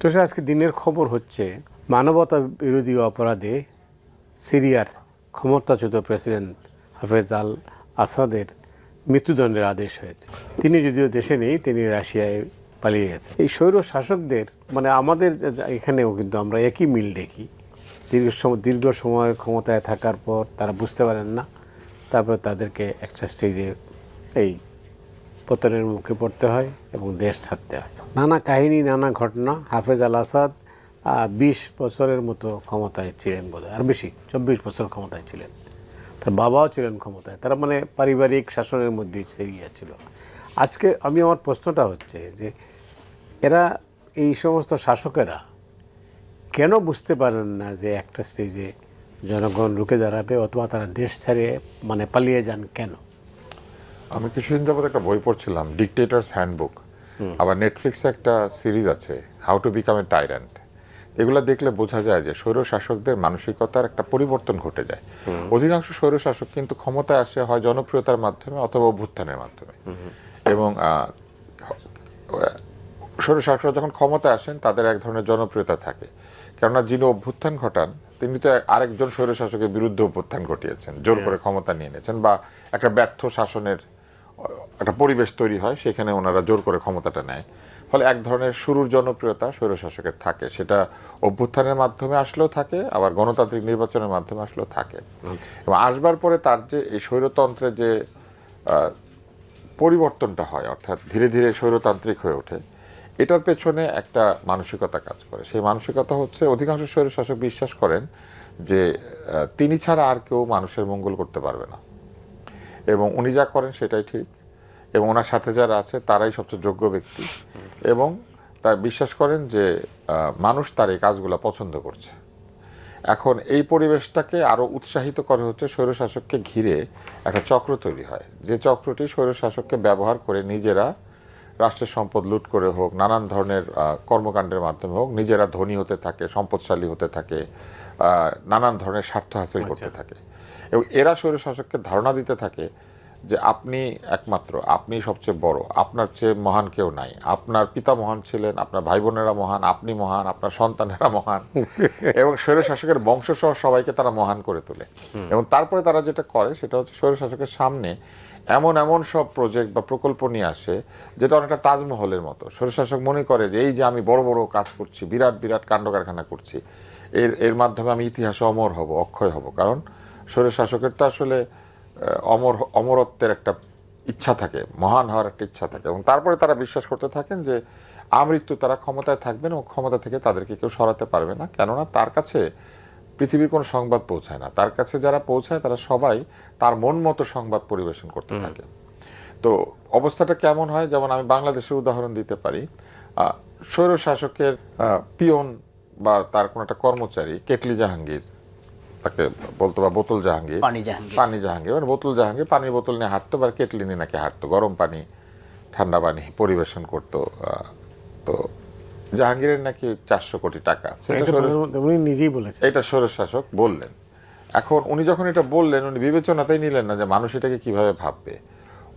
তো সে আজকে দিনের খবর হচ্ছে মানবতা বিরোধী অপরাধে সিরিয়ার ক্ষমতাচ্যুত প্রেসিডেন্ট হাফেজ আল আসাদের মৃত্যুদণ্ডের আদেশ হয়েছে। তিনি যদিও দেশে নেই, তিনি রাশিয়ায় পালিয়ে গেছেন। এই স্বৈর শাসকদের মানে আমাদের এখানেও কিন্তু আমরা একই মিল দেখি। দীর্ঘ সময় ক্ষমতায় থাকার পর তারা বুঝতে পারেন না, তারপরে তাদেরকে একটা স্টেজে এই পতনের মুখে পড়তে হয় এবং দেশ ছাড়তে হয়। নানা কাহিনী, নানা ঘটনা। হাফেজ আল আসাদ 20 বছরের মতো ক্ষমতায় ছিলেন বোধহয়, আর বেশি 24 বছর ক্ষমতায় ছিলেন। তার বাবাও ছিলেন ক্ষমতায়। তারা মানে পারিবারিক শাসনের মধ্যেই ছেড়িয়ে ছিল। আজকে আমার প্রশ্নটা হচ্ছে যে এরা এই সমস্ত শাসকেরা কেন বুঝতে পারেন না যে একটা স্টেজে জনগণ রুখে দাঁড়াবে, অথবা তারা দেশ ছেড়ে মানে পালিয়ে যান কেন? আমি কিছুদিন যাবত একটা বই পড়ছিলাম, ডিকটেটরস হ্যান্ডবুক। আবার নেটফ্লিক্সে একটা সিরিজ আছে, হাউ টু বিকাম এ টাইরান্ট। এগুলো দেখলে বোঝা যায় যে স্বৈর শাসকদের মানসিকতার একটা পরিবর্তন ঘটে যায়। অধিকাংশ স্বৈর শাসক কিন্তু ক্ষমতায় আসে হয় জনপ্রিয়তার মাধ্যমে অথবা অভ্যুত্থানের মাধ্যমে। এবং স্বৈর শাসকরা যখন ক্ষমতায় আসেন তাদের এক ধরনের জনপ্রিয়তা থাকে, কেননা যিনি অভ্যুত্থান ঘটান তিনি তো আরেকজন স্বৈর শাসকের বিরুদ্ধে অভ্যুত্থান ঘটিয়েছেন, জোর করে ক্ষমতা নিয়ে নিয়েছেন, বা একটা ব্যর্থ শাসনের একটা পরিবেশ তৈরি হয়, সেখানে ওনারা জোর করে ক্ষমতাটা নেয়। ফলে এক ধরনের শুরুর জনপ্রিয়তা স্বৈর শাসকের থাকে, সেটা অভ্যুত্থানের মাধ্যমে আসলেও থাকে, আবার গণতান্ত্রিক নির্বাচনের মাধ্যমে আসলেও থাকে। এবং আসবার পরে তার যে এই স্বৈরতন্ত্রের যে পরিবর্তনটা হয়, অর্থাৎ ধীরে ধীরে স্বৈরতান্ত্রিক হয়ে ওঠে, এটার পেছনে একটা মানসিকতা কাজ করে। সেই মানসিকতা হচ্ছে অধিকাংশ স্বৈর শাসক বিশ্বাস করেন যে তিনি ছাড়া আর কেউ মানুষের মঙ্গল করতে পারবে না, এবং উনি যা করেন সেটাই ঠিক, এবং ওনার সাথে যারা আছে তারাই সবচেয়ে যোগ্য ব্যক্তি, এবং তার বিশ্বাস করেন যে মানুষ তার এই কাজগুলো পছন্দ করছে। এখন এই পরিবেশটাকে আরও উৎসাহিত করে হচ্ছে স্বৈরশাসককে ঘিরে একটা চক্র তৈরি হয়, যে চক্রটি স্বৈরশাসককে ব্যবহার করে নিজেরা রাষ্ট্রের সম্পদ লুট করে হোক, নানান ধরনের কর্মকাণ্ডের মাধ্যমে হোক, নিজেরা ধনী হতে থাকে, সম্পদশালী হতে থাকে, নানান ধরনের স্বার্থ হাসিল করতে থাকে। এবং এরা স্বৈরশাসককে ধারণা দিতে থাকে যে আপনি একমাত্র, আপনি সবচেয়ে বড়, আপনার চেয়ে মহান কেউ নাই, আপনার পিতা মহান ছিলেন, আপনার ভাই বোনেরা মহান, আপনি মহান, আপনার সন্তানেরা মহান। এবং স্বৈর শাসকের বংশসহ সবাইকে তারা মহান করে তোলে। এবং তারপরে তারা যেটা করে সেটা হচ্ছে স্বৈর শাসকের সামনে এমন এমন সব প্রজেক্ট বা প্রকল্প নিয়ে আসে যেটা অনেকটা তাজমহলের মতো। স্বৈর শাসক মনে করে যে এই যে আমি বড় বড় কাজ করছি, বিরাট বিরাট কাণ্ড কারখানা করছি, এর মাধ্যমে আমি ইতিহাসে অমর হব, অক্ষয় হব। কারণ স্বৈর শাসকের তো আসলে অমরত্বের একটা ইচ্ছা থাকে, মহান হওয়ার একটা ইচ্ছা থাকে। এবং তারপরে তারা বিশ্বাস করতে থাকেন যে আমৃত্যু তারা ক্ষমতায় থাকবেন এবং ক্ষমতা থেকে তাদেরকে কেউ সরাতে পারবে না, কেননা তার কাছে পৃথিবীর কোনো সংবাদ পৌঁছায় না, তার কাছে যারা পৌঁছায় তারা সবাই তার মন মতো সংবাদ পরিবেশন করতে থাকে। তো অবস্থাটা কেমন হয়, যেমন আমি বাংলাদেশের উদাহরণ দিতে পারি। স্বৈর শাসকের পিয়ন বা তার কোনো একটা কর্মচারী, কেটলি জাহাঙ্গীর তাকে বলতো, বা বোতল জাহাঙ্গীর, পানি জাহাঙ্গীর, মানে বোতল জাহাঙ্গীর পানির বোতল নিয়ে হাঁটতো, বা কেটলি নিয়ে নাকি হাঁটতো, গরম পানি ঠান্ডা পানি পরিবেশন করতো। তো জাহাঙ্গীরের নাকি 400 কোটি টাকা, উনি নিজেই বলেছেন, এটা স্বৈর শাসক বললেন। এখন উনি যখন এটা বললেন, উনি বিবেচনাতেই নিলেন না যে মানুষ এটাকে কিভাবে ভাববে।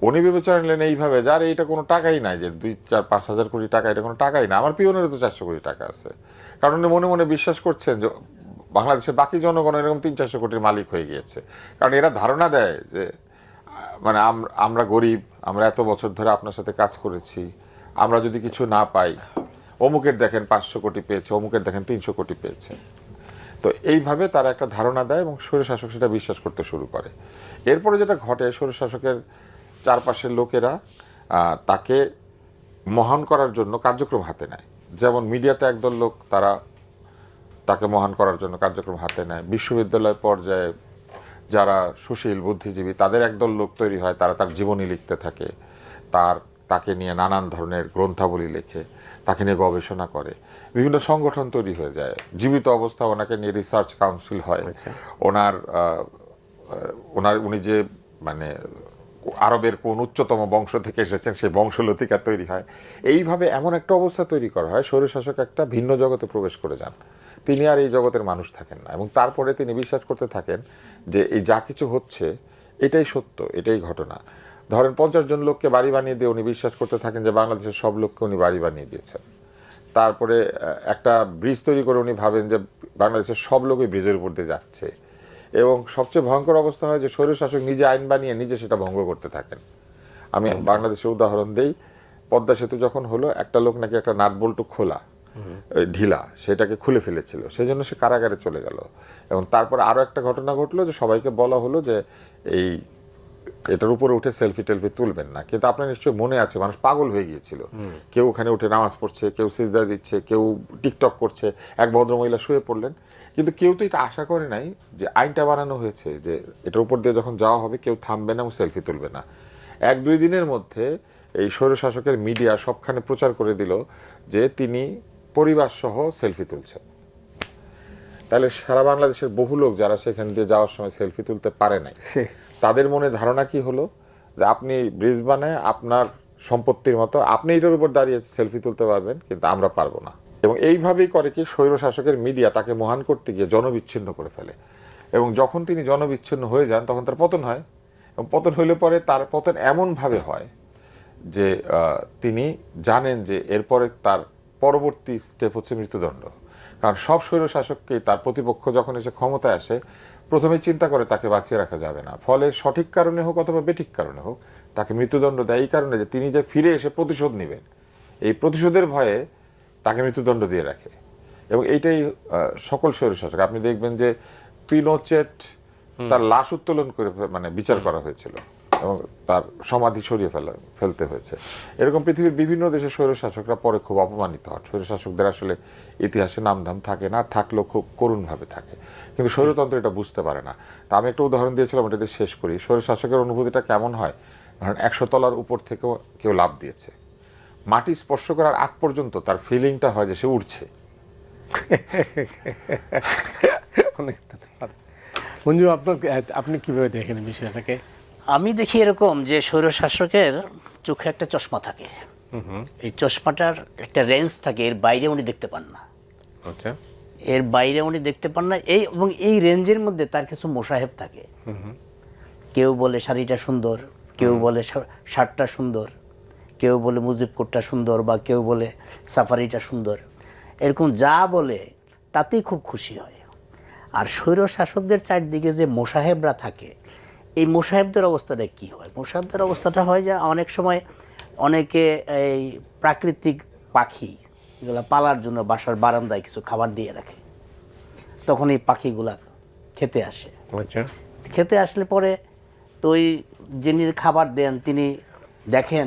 উনি বিবেচনা নিলেন এইভাবে, যার এইটা কোনো টাকাই নাই, যে 2-4-5 হাজার কোটি টাকা, এটা কোনো টাকাই না, আমার পিয়নেরও তো 400 কোটি টাকা আছে। কারণ উনি মনে মনে বিশ্বাস করছেন যে বাংলাদেশের বাকি জনগণ এরকম 300-400 কোটির মালিক হয়ে গিয়েছে। কারণ এরা ধারণা দেয় যে মানে আমরা গরিব, আমরা এত বছর ধরে আপনার সাথে কাজ করেছি, আমরা যদি কিছু না পাই, অমুকের দেখেন 500 কোটি পেয়েছে, অমুকের দেখেন 300 কোটি পেয়েছে। তো এইভাবে তারা একটা ধারণা দেয় এবং স্বৈরশাসক সেটা বিশ্বাস করতে শুরু করে। এরপরে যেটা ঘটে, স্বৈরশাসকের চারপাশের লোকেরা তাকে মহান করার জন্য কার্যক্রম হাতে নেয়। যেমন মিডিয়াতে একদল লোক তারা তাকে মহান করার জন্য কার্যক্রম হাতে নেয়, বিশ্ববিদ্যালয় পর্যায়ে যারা সুশীল বুদ্ধিজীবী তাদের একদল লোক তৈরি হয়, তারা তার জীবনী লিখতে থাকে, তাকে নিয়ে নানান ধরনের গ্রন্থাবলী লেখে, তাকে নিয়ে গবেষণা করে, বিভিন্ন সংগঠন তৈরি হয়ে যায়। জীবিত অবস্থা ওনাকে নিয়ে রিসার্চ কাউন্সিল হয়। উনি যে মানে আরবের কোন উচ্চতম বংশ থেকে এসেছেন সেই বংশলতিকা তৈরি হয়। এইভাবে এমন একটা অবস্থা তৈরি করা হয়, স্বৈরশাসক একটা ভিন্ন জগতে প্রবেশ করে যান, তিনি আর এই জগতের মানুষ থাকেন না। এবং তারপরে তিনি বিশ্বাস করতে থাকেন যে এই যা কিছু হচ্ছে এটাই সত্য, এটাই ঘটনা। ধরেন 50 জন লোককে বাড়ি বানিয়ে দিয়ে উনি বিশ্বাস করতে থাকেন যে বাংলাদেশের সব লোককে উনি বাড়ি বানিয়ে দিয়েছেন। তারপরে একটা ব্রিজ তৈরি করে উনি ভাবেন যে বাংলাদেশের সব লোকই ব্রিজের উপর দিয়ে যাচ্ছে, এবং সবচেয়ে ভয়ঙ্কর অবস্থা হয় যে স্বৈরশাসক নিজে আইন বানিয়ে নিজে সেটা ভঙ্গ করতে থাকেন। আমি বাংলাদেশের উদাহরণ দেই, পদ্মা সেতু যখন হলো, একটা লোক নাকি একটা নাট বল্টু খোলা ঢিলা সেটাকে খুলে ফেলেছিল, সেই জন্য সে কারাগারে চলে গেল। এবং তারপর আরো একটা ঘটনা ঘটলো যে সবাইকে বলা হলো যে এই এটার উপরে উঠে সেলফি টেলফি তুলবেন না, কিন্তু আপনার নিশ্চয়ই মনে আছে মানুষ পাগল হয়ে গিয়েছিল, কেউ ওখানে উঠে নামাজ পড়ছে, কেউ সিজদা দিচ্ছে, কেউ টিকটক করছে, এক ভদ্রমহিলা শুয়ে পড়লেন। কিন্তু কেউ তো এটা আশা করে নাই যে আইনটা বানানো হয়েছে যে এটার উপর দিয়ে যখন যাওয়া হবে কেউ থামবে না এবং সেলফি তুলবে না। 1-2 দিনের মধ্যে এই স্বৈরশাসকের মিডিয়া সবখানে প্রচার করে দিল যে তিনি পরিবার সহ সেলফি তুলছেন। তাহলে সারা বাংলাদেশের বহু লোক যারা সেখান দিয়ে যাওয়ার সময় সেলফি তুলতে পারে নাই, তাদের মনে ধারণা কি হলো যে আপনি ব্রিজ বানায় আপনার সম্পত্তির মতো আপনি এটার উপর দাঁড়িয়ে সেলফি তুলতে পারবেন, কিন্তু আমরা পারবো না। এবং এইভাবেই করে কি স্বৈরশাসকের মিডিয়া তাকে মহান করতে গিয়ে জনবিচ্ছিন্ন করে ফেলে, এবং যখন তিনি জনবিচ্ছিন্ন হয়ে যান তখন তার পতন হয়। এবং পতন হইলে পরে তার পতন এমনভাবে হয় যে তিনি জানেন যে এরপরে তার পরবর্তী স্টেপ হচ্ছে মৃত্যুদণ্ড। কারণ সব স্বৈরশাসককেই তার প্রতিপক্ষ যখন এসে ক্ষমতায় আসে প্রথমে চিন্তা করে তাকে বাঁচিয়ে রাখা যাবে না, ফলে সঠিক কারণে হোক অথবা বেঠিক কারণে হোক তাকে মৃত্যুদণ্ড দেয়, এই কারণে যে তিনি যে ফিরে এসে প্রতিশোধ নেবেন, এই প্রতিশোধের ভয়ে তাকে মৃত্যুদণ্ড দিয়ে রাখে। এবং এইটাই সকল স্বৈরশাসক, আপনি দেখবেন যে পিনোচেট তার লাশ উত্তোলন করে মানে বিচার করা হয়েছিল এবং তার সমাধি সরিয়ে ফেলতে হয়েছে। এরকম পৃথিবীর বিভিন্ন দেশের স্বৈরশাসকরা পরে খুব অপমানিত হন। স্বৈরশাসকদের আসলে ইতিহাসে নামধাম থাকে না, থাকলেও খুব করুণভাবে থাকে, কিন্তু স্বৈরতন্ত্র এটা বুঝতে পারে না। তা আমি একটা উদাহরণ দিয়েছিলাম, এটা দিয়ে শেষ করি। স্বৈরশাসকের অনুভূতিটা কেমন হয়, ধরেন 100 তলার উপর থেকেও কেউ লাফ দিয়েছে, মাটি স্পর্শ করার আগ পর্যন্ত তার ফিলিংটা হয় যে সে উঠছে। মঞ্জু, আপনি কিভাবে দেখেন বিষয়টাকে? আমি দেখি এরকম যে স্বৈরশাসকের চোখে একটা চশমা থাকে, এই চশমাটার একটা রেঞ্জ থাকে, এর বাইরে উনি দেখতে পান না। আচ্ছা, এর বাইরে উনি দেখতে পান না, এই এবং এই রেঞ্জের মধ্যে তার কিছু মোসাহেব থাকে। কেউ বলে শাড়িটা সুন্দর, কেউ বলে শার্টটা সুন্দর, কেউ বলে মুজিব কোটটা সুন্দর, বা কেউ বলে সাফারিটা সুন্দর, এরকম যা বলে তাতেই খুব খুশি হয়। আর স্বৈরশাসকদের চারদিকে যে মোসাহেবরা থাকে, এই মোসাহেবদের অবস্থাটা কি হয়? মোসাহেবদের অবস্থাটা হয় যে অনেক সময় অনেকে এই প্রাকৃতিক পাখি যেগুলো পালার জন্য বাসার বারান্দায় কিছু খাবার দিয়ে রাখে, তখন এই পাখিগুলা খেতে আসে। আচ্ছা, খেতে আসলে পরে তো ওই যিনি খাবার দেন তিনি দেখেন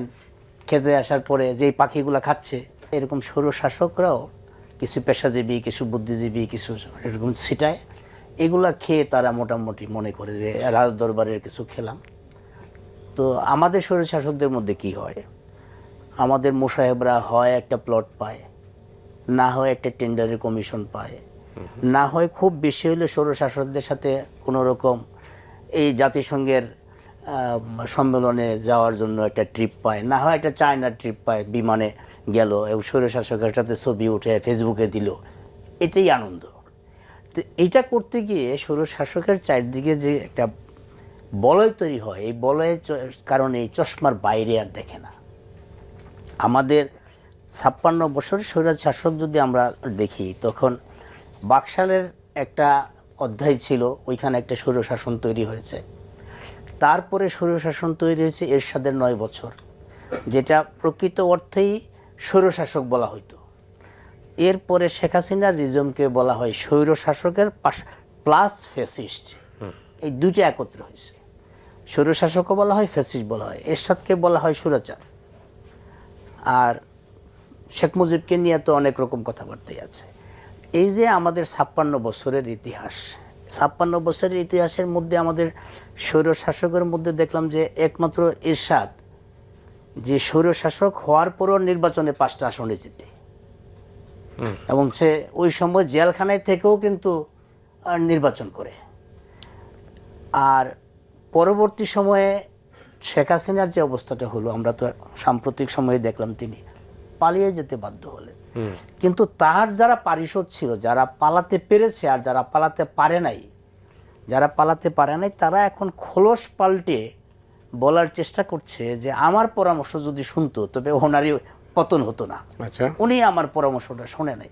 খেতে আসার পরে যে এই পাখিগুলা খাচ্ছে, এরকম স্বৈরশাসকরাও কিছু পেশাজীবী, কিছু বুদ্ধিজীবী, কিছু এরকম ছিটায়, এগুলা খেয়ে তারা মোটামুটি মনে করে যে রাজদরবারের কিছু খেলাম। তো আমাদের স্বৈরশাসকদের মধ্যে কি হয়, আমাদের মোসাহেবরা হয় একটা প্লট পায়, না হয় একটা টেন্ডারের কমিশন পায়, না হয় খুব বেশি হলে স্বৈরশাসকদের সাথে কোনো রকম এই জাতিসংঘের সম্মেলনে যাওয়ার জন্য একটা ট্রিপ পায়, না হয় একটা চায়না ট্রিপ পায়, বিমানে গেল এবং স্বৈরশাসকের সাথে ছবি উঠে ফেসবুকে দিল, এতেই আনন্দ। তো এইটা করতে গিয়ে স্বৈরশাসকের চারদিকে যে একটা বলয় তৈরি হয়, এই বলয়ের কারণে এই চশমার বাইরে আর দেখে না। আমাদের 56 বছরের স্বৈরশাসক যদি আমরা দেখি, তখন বাকশালের একটা অধ্যায় ছিল, ওইখানে একটা স্বৈরশাসন তৈরি হয়েছে। তারপরে স্বৈরশাসন তৈরি হয়েছে এরশাদের 9 বছর, যেটা প্রকৃত অর্থেই স্বৈরশাসক বলা হইতো। এরপরে শেখ হাসিনার রিজমকে বলা হয় স্বৈরশাসকের প্লাস ফ্যাসিস্ট, এই দুটো একত্র হয়েছে। স্বৈরশাসকও বলা হয়, ফ্যাসিস্ট বলা হয়, এরশাদকে বলা হয় স্বৈরাচার। আর শেখ মুজিবকে নিয়ে তো অনেক রকম কথাবার্তাই আছে। এই যে আমাদের 56 বছরের ইতিহাস, 56 বছরের ইতিহাসের মধ্যে আমাদের স্বৈরশাসকের মধ্যে দেখলাম যে একমাত্র এরশাদ যে স্বৈরশাসক হওয়ার পরও নির্বাচনে 5টা আসনে জিতে, এবং সে ওই সময় জেলখানায় থেকেও কিন্তু নির্বাচন করে। আর পরবর্তী সময়ে শেখ হাসিনার যে অবস্থাটা হলো, আমরা তো সাম্প্রতিক সময়ে দেখলাম তিনি পালিয়ে যেতে বাধ্য হলেন। কিন্তু তার যারা পারিষদ ছিল, যারা পালাতে পেরেছে আর যারা পালাতে পারে নাই, তারা এখন খোলস পাল্টে বলার চেষ্টা করছে যে আমার পরামর্শ যদি শুনতো তবে ওনারই পতন হতো না। আচ্ছা, উনি আমার পরামর্শটা শোনে নাই।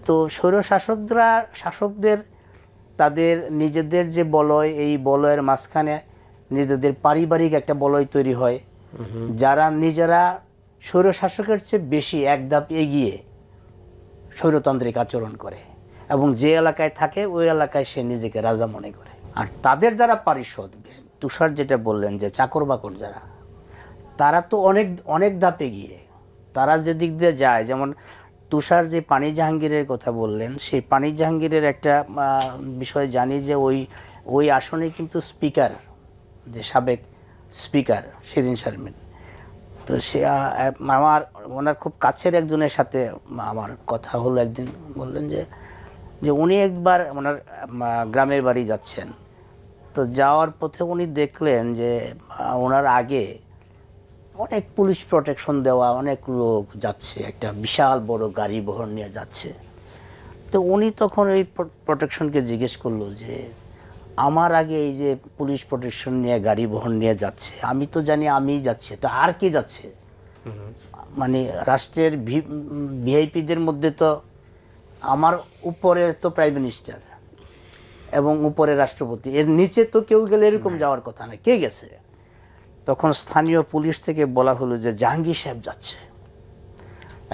তো শাসকদের তাদের নিজেদের যে বলয়, এই বলয়ের মাঝখানে নিজেদের পারিবারিক একটা বলয় তৈরি হয়, যারা নিজেরা স্বৈরশাসকের চেয়ে বেশি এক ধাপ এগিয়ে স্বৈরতান্ত্রিক আচরণ করে এবং যে এলাকায় থাকে ওই এলাকায় সে নিজেকে রাজা মনে করে। আর তাদের যারা পারিষদ, তুষার যেটা বললেন যে চাকর বাকর যারা, তারা তো অনেক অনেক ধাপে গিয়ে তারা যে দিক দিয়ে যায়, যেমন তুষার যে পানি জাহাঙ্গীরের কথা বললেন, সেই পানি জাহাঙ্গীরের একটা বিষয় জানি যে ওই আসনে কিন্তু স্পিকার, যে সাবেক স্পিকার শিরিন শারমিন, তো সে ওনার খুব কাছের একজনের সাথে আমার কথা হলো একদিন, বললেন যে উনি একবার ওনার গ্রামের বাড়ি যাচ্ছেন, তো যাওয়ার পথে উনি দেখলেন যে ওনার আগে অনেক পুলিশ প্রোটেকশন দেওয়া অনেক লোক যাচ্ছে, একটা বিশাল বড় গাড়ি বহর নিয়ে যাচ্ছে। তো উনি তখন ওই প্রোটেকশনকে জিজ্ঞেস করলো যে আমার আগে এই যে পুলিশ প্রোটেকশন নিয়ে গাড়ি বহর নিয়ে যাচ্ছে, আমি তো জানি আমিই যাচ্ছি, তো আর কে যাচ্ছে? মানে রাষ্ট্রের ভিআইপিদের মধ্যে তো আমার উপরে তো প্রাইম মিনিস্টার এবং উপরে রাষ্ট্রপতি, এর নিচে তো কেউ গেলে এরকম যাওয়ার কথা না, কে গেছে? তখন স্থানীয় পুলিশ থেকে বলা হলো যে জাহাঙ্গীর সাহেব যাচ্ছে,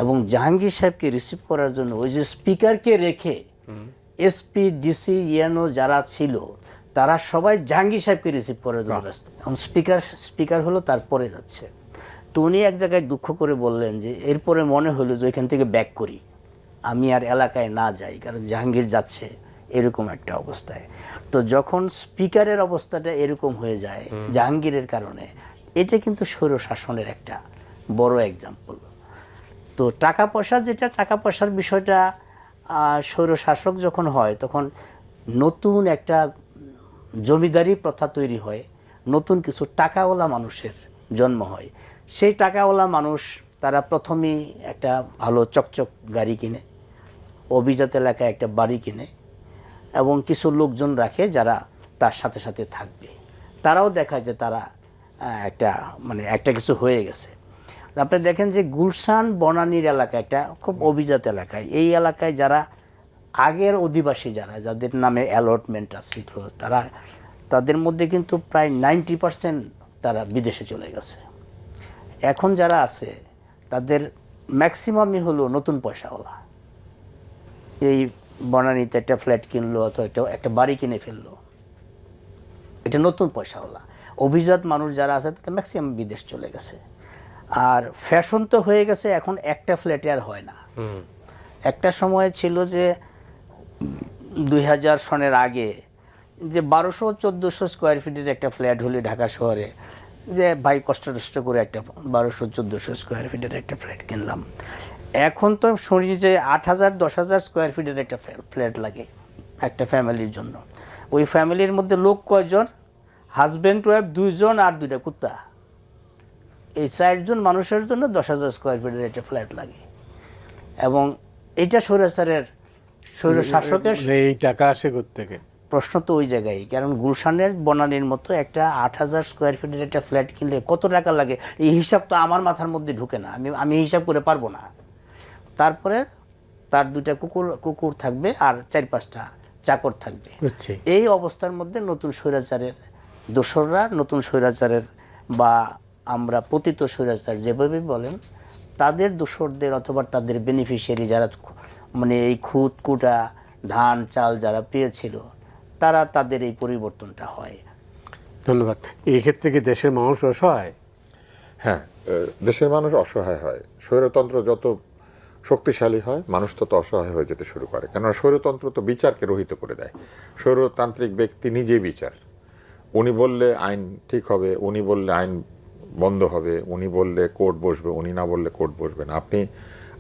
এবং জাহাঙ্গীর সাহেবকে রিসিভ করার জন্য ওই যে স্পিকারকে রেখে এসপি, ডিসি, ইএনও যারা ছিল তারা সবাই জাহাঙ্গীর সাহেবকে রিসিভ করার জন্য ব্যস্ত, এবং স্পিকার হলো তারপরে যাচ্ছে। তো উনি এক জায়গায় দুঃখ করে বললেন যে এরপরে মনে হলো যে ওইখান থেকে ব্যাক করি, আমি আর এলাকায় না যাই, কারণ জাহাঙ্গীর যাচ্ছে এরকম একটা অবস্থায়। তো যখন স্পিকারের অবস্থাটা এরকম হয়ে যায় জাহাঙ্গীরের কারণে, এটা কিন্তু স্বৈর শাসনের একটা বড় এক্সাম্পল। তো টাকা পয়সার বিষয়টা স্বৈর শাসক যখন হয় তখন নতুন একটা জমিদারি প্রথা তৈরি হয়, নতুন কিছু টাকাওয়ালা মানুষের জন্ম হয়। সেই টাকাওয়ালা মানুষ তারা প্রথমেই একটা ভালো চকচক গাড়ি কিনে, অভিজাত এলাকায় একটা বাড়ি কিনে, এবং কিছু লোকজন রাখে যারা তার সাথে সাথে থাকবে। তারাও দেখায় যে তারা একটা কিছু হয়ে গেছে। আপনি দেখেন যে গুলশান বনানীর এলাকা একটা খুব অভিজাত এলাকায়, এই এলাকায় যারা আগের অধিবাসী যাদের নামে অ্যালটমেন্ট আছে, তাদের মধ্যে কিন্তু প্রায় 90% তারা বিদেশে চলে গেছে। এখন যারা আছে তাদের ম্যাক্সিমামই হলো নতুন পয়সাওয়ালা, এই বনানীতে একটা ফ্ল্যাট কিনলো অথবা একটা বাড়ি কিনে ফেললো, এটা নতুন পয়সাওয়ালা। অভিজাত মানুষ যারা আছে তাদের ম্যাক্সিমাম বিদেশ চলে গেছে। আর ফ্যাশন তো হয়ে গেছে, এখন একটা ফ্ল্যাটে আর হয় না। একটা সময় ছিল যে 2000 সনের আগে যে 1200-1400 স্কোয়ার ফিটের একটা ফ্ল্যাট হলে ঢাকা শহরে, যে ভাই কষ্ট করে একটা 1200-1400 স্কোয়ার ফিটের একটা ফ্ল্যাট কিনলাম। এখন তো শুনি যে 8000-10,000 স্কোয়ার ফিটের একটা ফ্ল্যাট লাগে একটা ফ্যামিলির জন্য। ওই ফ্যামিলির মধ্যে লোক কয়জন? হাজব্যান্ড ওয়াইফ 2 জন আর 2টা কুত্তা, এই 4 জন মানুষের জন্য 10,000 স্কোয়ার ফিটের একটা ফ্ল্যাট লাগে। এবং এটা স্বৈর শাসকের এই টাকা আসে কোত্থেকে? প্রশ্ন তো ওই জায়গায়, কারণ গুলশানের বনানীর মতো একটা 8,000 স্কোয়ার ফিটের একটা ফ্ল্যাট কিনলে কত টাকা লাগে, এই হিসাব তো আমার মাথার মধ্যে ঢুকে না, আমি হিসাব করে পারবো না। তারপরে তার 2টা কুকুর থাকবে আর 4-5টা চাকর থাকবে। এই অবস্থার মধ্যে নতুন স্বৈরাচারের দোসররা, নতুন স্বৈরাচারের বা আমরা পতিত স্বৈরাচার যেভাবে বলেন, তাদের দোসরদের অথবা তাদের বেনিফিশিয়ারি যারা মানে এই খুদ কুটা ধান চাল যারা পেয়েছিল, তারা তাদের এই পরিবর্তনটা হয়। ধন্যবাদ। এই ক্ষেত্রে কি দেশের মানুষ অসহায়? হ্যাঁ, দেশের মানুষ অসহায় হয়। স্বৈরতন্ত্র যত শক্তিশালী হয় মানুষ তত অসহায় হয়ে যেতে শুরু করে, কেননা স্বৈরতন্ত্র তো বিচারকে রহিত করে দেয়। স্বৈরতান্ত্রিক ব্যক্তি নিজেই বিচার, উনি বললে আইন ঠিক হবে, উনি বললে আইন বন্ধ হবে, উনি বললে কোর্ট বসবে, উনি না বললে কোর্ট বসবে না। আপনি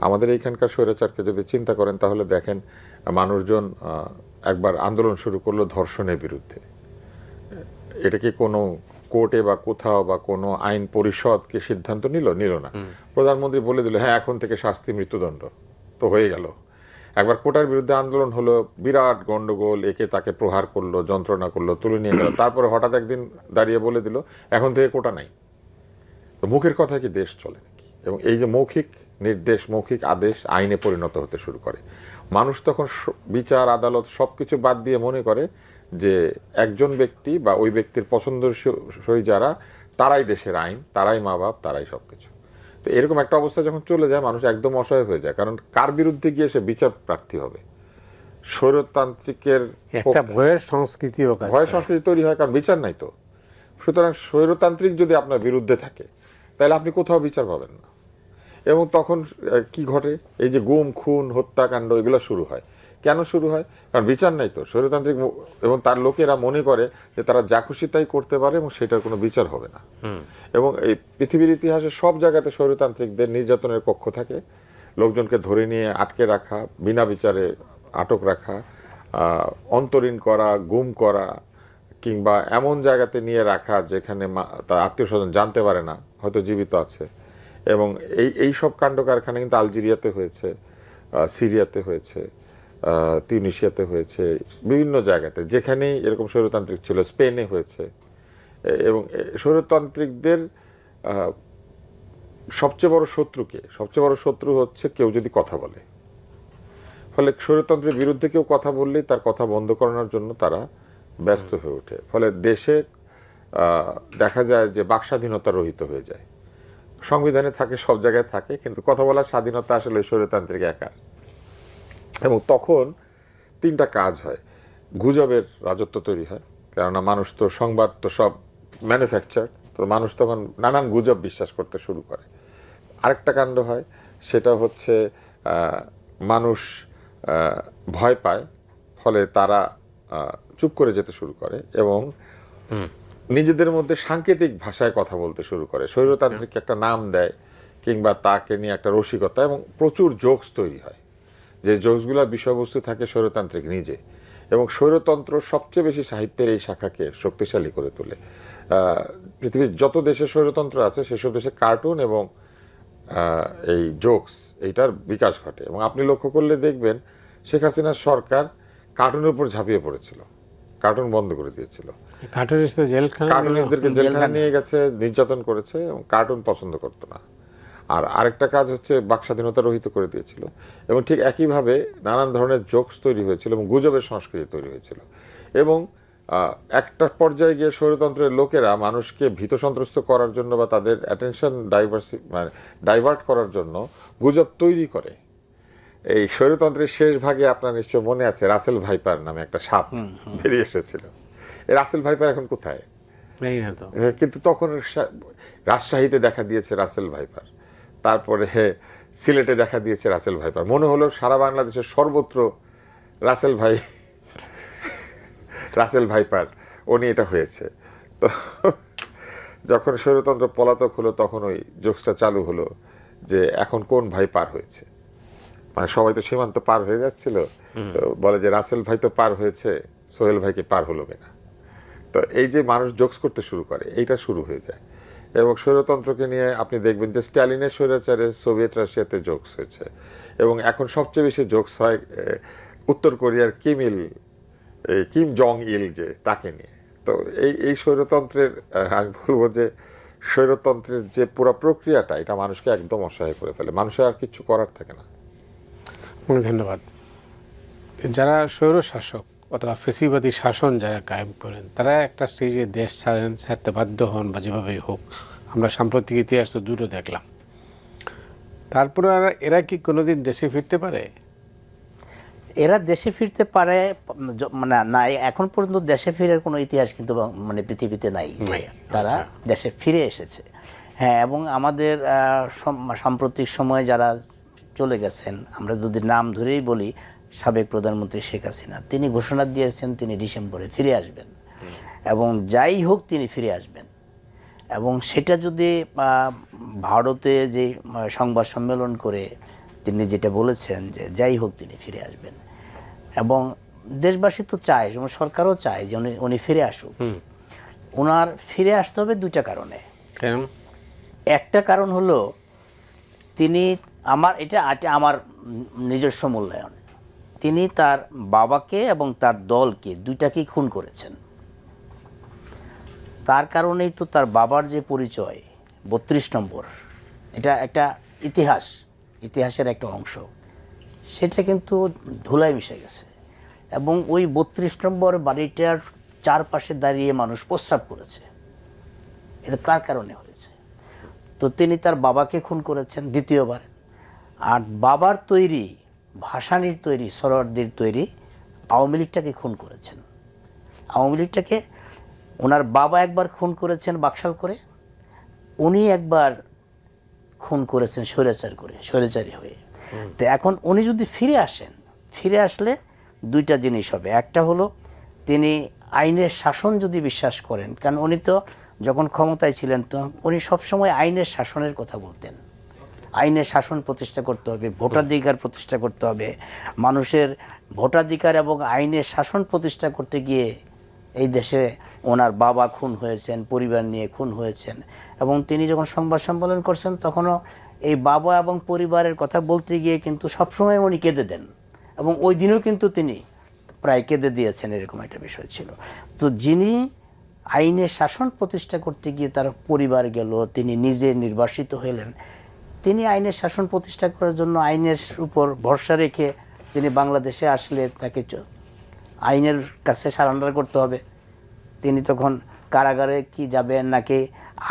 আমাদের এইখানকার স্বৈরাচারকে যদি চিন্তা করেন তাহলে দেখেন মানুষজন একবার আন্দোলন শুরু করলো ধর্ষণের বিরুদ্ধে। এটা কি কোনো কোর্টে বা কোথাও বা কোনো আইন পরিষদ কি সিদ্ধান্ত নিল না। প্রধানমন্ত্রী বলে দিল হ্যাঁ এখন থেকে শাস্তি মৃত্যুদণ্ড, তো হয়ে গেল। একবার কোটার বিরুদ্ধে আন্দোলন হলো, বিরাট গন্ডগোল, একে তাকে প্রহার করলো, যন্ত্রণা করলো, তুলে নিয়ে গেল। তারপরে হঠাৎ একদিন দাঁড়িয়ে বলে দিল এখন থেকে কোটা নাই। তো মুখের কথা কি দেশ চলে নাকি? এবং এই যে মৌখিক নির্দেশ, মৌখিক আদেশ আইনে পরিণত হতে শুরু করে, মানুষ তখন বিচার আদালত সবকিছু বাদ দিয়ে মনে করে যে একজন ব্যক্তি বা ওই ব্যক্তির পছন্দসই যারা, তারাই দেশের আইন, তারাই মা বাপ, তারাই সবকিছু। তো এরকম একটা অবস্থা যখন চলে যায়, মানুষ একদম অসহায় হয়ে যায়। কারণ কার বিরুদ্ধে গিয়ে সে বিচার প্রার্থী হবে? স্বৈরতান্ত্রিকের একটা ভয়ের সংস্কৃতিও কাজ ভয় করে। সংস্কৃতি তৈরি হয়, কারণ বিচার নাই তো। সুতরাং স্বৈরতান্ত্রিক যদি আপনার বিরুদ্ধে থাকে, তাহলে আপনি কোথাও বিচার পাবেন না। এবং তখন কি ঘটে? এই যে গুম, খুন, হত্যাকাণ্ড এগুলো শুরু হয়। কেন শুরু হয়? কারণ বিচার নাই তো। স্বৈরতান্ত্রিক এবং তার লোকেরা মনে করে যে তারা যা খুশি তাই করতে পারে এবং সেটার কোনো বিচার হবে না। এবং এই পৃথিবীর ইতিহাসে সব জায়গাতে স্বৈরতান্ত্রিকদের নির্যাতনের কক্ষ থাকে, লোকজনকে ধরে নিয়ে আটকে রাখা, বিনা বিচারে আটক রাখা, অন্তরীণ করা, গুম করা, কিংবা এমন জায়গাতে নিয়ে রাখা যেখানে তার আত্মীয় স্বজন জানতে পারে না হয়তো জীবিত আছে। এবং এই সব কাণ্ড কারখানা কিন্তু আলজেরিয়াতে হয়েছে, সিরিয়াতে হয়েছে, তিউনিসিয়াতে হয়েছে, বিভিন্ন জায়গাতে যেখানেই এরকম স্বৈরতান্ত্রিক ছিল, স্পেনে হয়েছে। এবং স্বৈরতান্ত্রিকদের সবচেয়ে বড় শত্রুকে, সবচেয়ে বড় শত্রু হচ্ছে কেউ যদি কথা বলে। ফলে স্বৈরতন্ত্রের বিরুদ্ধে কেউ কথা বললেই তার কথা বন্ধ করানোর জন্য তারা ব্যস্ত হয়ে ওঠে। ফলে দেশে দেখা যায় যে বাক স্বাধীনতা রহিত হয়ে যায়। সংবিধানে থাকে, সব জায়গায় থাকে, কিন্তু কথা বলার স্বাধীনতা আসলে স্বৈরতান্ত্রিক একা। এবং তখন তিনটা কাজ হয়। গুজবের রাজত্ব তৈরি হয়, কেননা মানুষ তো সংবাদ তো সব ম্যানুফ্যাকচার, তো মানুষ তখন নানান গুজব বিশ্বাস করতে শুরু করে। আরেকটা কাণ্ড হয়, সেটা হচ্ছে মানুষ ভয় পায়, ফলে তারা চুপ করে যেতে শুরু করে এবং নিজেদের মধ্যে সাংকেতিক ভাষায় কথা বলতে শুরু করে। স্বৈরতান্ত্রিক একটা নাম দেয় কিংবা তাকে নিয়ে একটা রসিকতা, এবং প্রচুর জোকস তৈরি হয়, যে জোকসগুলোর বিষয়বস্তু থাকে স্বৈরতান্ত্রিক নিজে। এবং স্বৈরতন্ত্র সবচেয়ে বেশি সাহিত্যের এই শাখাকে শক্তিশালী করে তোলে। পৃথিবীর যত দেশে স্বৈরতন্ত্র আছে সেসব দেশে কার্টুন এবং এই জোকস এইটার বিকাশ ঘটে। এবং আপনি লক্ষ্য করলে দেখবেন শেখ হাসিনার সরকার কার্টুনের উপর ঝাঁপিয়ে পড়েছিল, কার্টুন বন্ধ করে দিয়েছিল, কার্টুনিস্টদেরকে জেলখানা নিয়ে গেছে, নির্যাতন করেছে এবং কার্টুন পছন্দ করতো না। আর আরেকটা কাজ হচ্ছে বাক স্বাধীনতা রহিত করে দিয়েছিল। এবং ঠিক একইভাবে নানান ধরনের জোকস তৈরি হয়েছিল এবং গুজবের সংস্কৃতি তৈরি হয়েছিল। এবং একটা পর্যায়ে গিয়ে স্বৈরতন্ত্রের লোকেরা মানুষকে ভীত সন্ত্রস্ত করার জন্য বা তাদের অ্যাটেনশন ডাইভার্ট করার জন্য গুজব তৈরি করে। এই স্বৈরতন্ত্রের শেষ ভাগে আপনার নিশ্চয় মনে আছে রাসেল ভাইপার নামে একটা সাপ বেরিয়ে এসেছিল। এই রাসেল ভাইপার এখন কোথায়? কিন্তু তখন রাজশাহীতে দেখা দিয়েছে রাসেল ভাইপার, তারপরে সিলেটে দেখা দিয়েছে রাসেল ভাইপার। মনে হলো সারা বাংলাদেশের সর্বত্র রাসেল ভাইপার উনি এটা হয়েছে। তো যখন স্বৈরতন্ত্র পলাতক হলো, তখন ওই জোকসটা চালু হলো যে এখন কোন ভাই পার হয়েছে, মানে সবাই তো সীমান্ত পার হয়ে যাচ্ছিল, তো বলে যে রাসেল ভাই তো পার হয়েছে, সোহেল ভাইকে পার হলো না। তো এই যে মানুষ জোকস করতে শুরু করে, এইটা শুরু হয়ে যায়। এবং স্বৈরতন্ত্রকে নিয়ে আপনি দেখবেন যে স্ট্যালিনের স্বৈরাচারে সোভিয়েত রাশিয়াতে জোকস হয়েছে, এবং এখন সবচেয়ে বেশি জোকস হয় উত্তর কোরিয়ার কিম জং ইল যে তাকে নিয়ে। তো এই স্বৈরতন্ত্রের আমি বলবো যে স্বৈরতন্ত্রের যে পুরো প্রক্রিয়াটা, এটা মানুষকে একদম অসহায় করে ফেলে, মানুষের আর কিছু করার থাকে না। ধন্যবাদ। যারা স্বৈর শাসক অথবা ফেসিবাদী শাসন যারা কায়েম করেন, তারা একটা স্টেজে দেশ ছাড়তে বাধ্য হন বা যেভাবেই হোক। আমরা সাম্প্রতিক ইতিহাস তো দুটো দেখলাম। তারপরে এরা কি কোনোদিন দেশে ফিরতে পারে? এরা দেশে ফিরতে পারে মানে না, এখন পর্যন্ত দেশে ফিরার কোনো ইতিহাস কিন্তু মানে পৃথিবীতে নাই যে তারা দেশে ফিরে এসেছে। হ্যাঁ, এবং আমাদের সাম্প্রতিক সময়ে যারা চলে গেছেন, আমরা যদি নাম ধরেই বলি, সাবেক প্রধানমন্ত্রী শেখ হাসিনা, তিনি ঘোষণা দিয়েছেন তিনি ডিসেম্বরে ফিরে আসবেন, এবং যাই হোক তিনি ফিরে আসবেন। এবং সেটা যদি ভারতে যে সংবাদ সম্মেলন করে তিনি যেটা বলেছেন যে যাই হোক তিনি ফিরে আসবেন, এবং দেশবাসী তো চায়, যেমন সরকারও চায় যে উনি ফিরে আসুক। ওনার ফিরে আসতে হবে দুইটা কারণে। একটা কারণ হলো তিনি আমার নিজস্ব মূল্যায়ন, তিনি তার বাবাকে এবং তার দলকে দুইটাকেই খুন করেছেন। তার কারণেই তো তার বাবার যে পরিচয় 32 নম্বর, এটা একটা ইতিহাসের একটা অংশ, সেটা কিন্তু ধুলায় মিশে গেছে। এবং ওই 32 নম্বর বাড়িটার চারপাশে দাঁড়িয়ে মানুষ প্রস্রাব করেছে, এটা তার কারণে হয়েছে। তো তিনি তার বাবাকে খুন করেছেন দ্বিতীয়বার, আর বাবার তৈরি, ভাসানীর তৈরি, সরোয়ার্দির তৈরি আওয়ামী লীগটাকে খুন করেছেন। আওয়ামী লীগটাকে ওনার বাবা একবার খুন করেছেন বাকশাল করে, উনি একবার খুন করেছেন স্বৈরাচারী হয়ে। তো এখন উনি যদি ফিরে আসলে দুইটা জিনিস হবে। একটা হলো তিনি আইনের শাসন যদি বিশ্বাস করেন, কারণ উনি তো যখন ক্ষমতায় ছিলেন তো উনি সবসময় আইনের শাসনের কথা বলতেন। আইনের শাসন প্রতিষ্ঠা করতে হবে, ভোটাধিকার প্রতিষ্ঠা করতে হবে। মানুষের ভোটাধিকার এবং আইনের শাসন প্রতিষ্ঠা করতে গিয়ে এই দেশে ওনার বাবা খুন হয়েছেন, পরিবার নিয়ে খুন হয়েছেন, এবং তিনি যখন সংবাদ সম্মেলন করছেন তখনও এই বাবা এবং পরিবারের কথা বলতে গিয়ে কিন্তু সবসময় উনি কেঁদে দেন, এবং ওই দিনও কিন্তু তিনি প্রায় কেঁদে দিয়েছেন, এরকম একটা বিষয় ছিল। তো যিনি আইনের শাসন প্রতিষ্ঠা করতে গিয়ে তার পরিবার গেল, তিনি নিজে নির্বাসিত হলেন, তিনি আইনের শাসন প্রতিষ্ঠা করার জন্য আইনের উপর ভরসা রেখে তিনি বাংলাদেশে আসলে তাকে আইনের কাছে সারেন্ডার করতে হবে। তিনি তখন কারাগারে কি যাবেন নাকি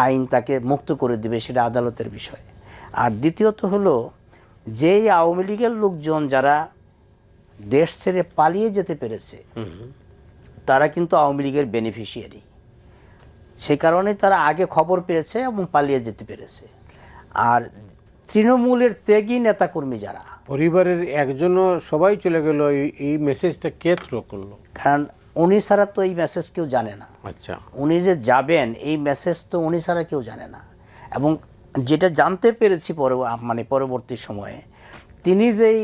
আইন তাকে মুক্ত করে দিবে সেটা আদালতের বিষয়। আর দ্বিতীয়ত হলো, যেই আওয়ামী লীগের লোকজন যারা দেশ ছেড়ে পালিয়ে যেতে পেরেছে তারা কিন্তু আওয়ামী লীগের বেনিফিশিয়ারি, সে কারণে তারা আগে খবর পেয়েছে এবং পালিয়ে যেতে পেরেছে। আর তৃণমূলের ত্যাগী নেতাকর্মী যারা, পরিবারের একজনও সবাই চলে গেল, এই মেসেজটা কে থ্রো করলো? কারণ উনি ছাড়া তো এই মেসেজ কেউ জানে না। আচ্ছা, উনি যে যাবেন এই মেসেজ তো উনি ছাড়া কেউ জানে না। এবং যেটা জানতে পেরেছি পরবর্তী সময়ে, তিনি যেই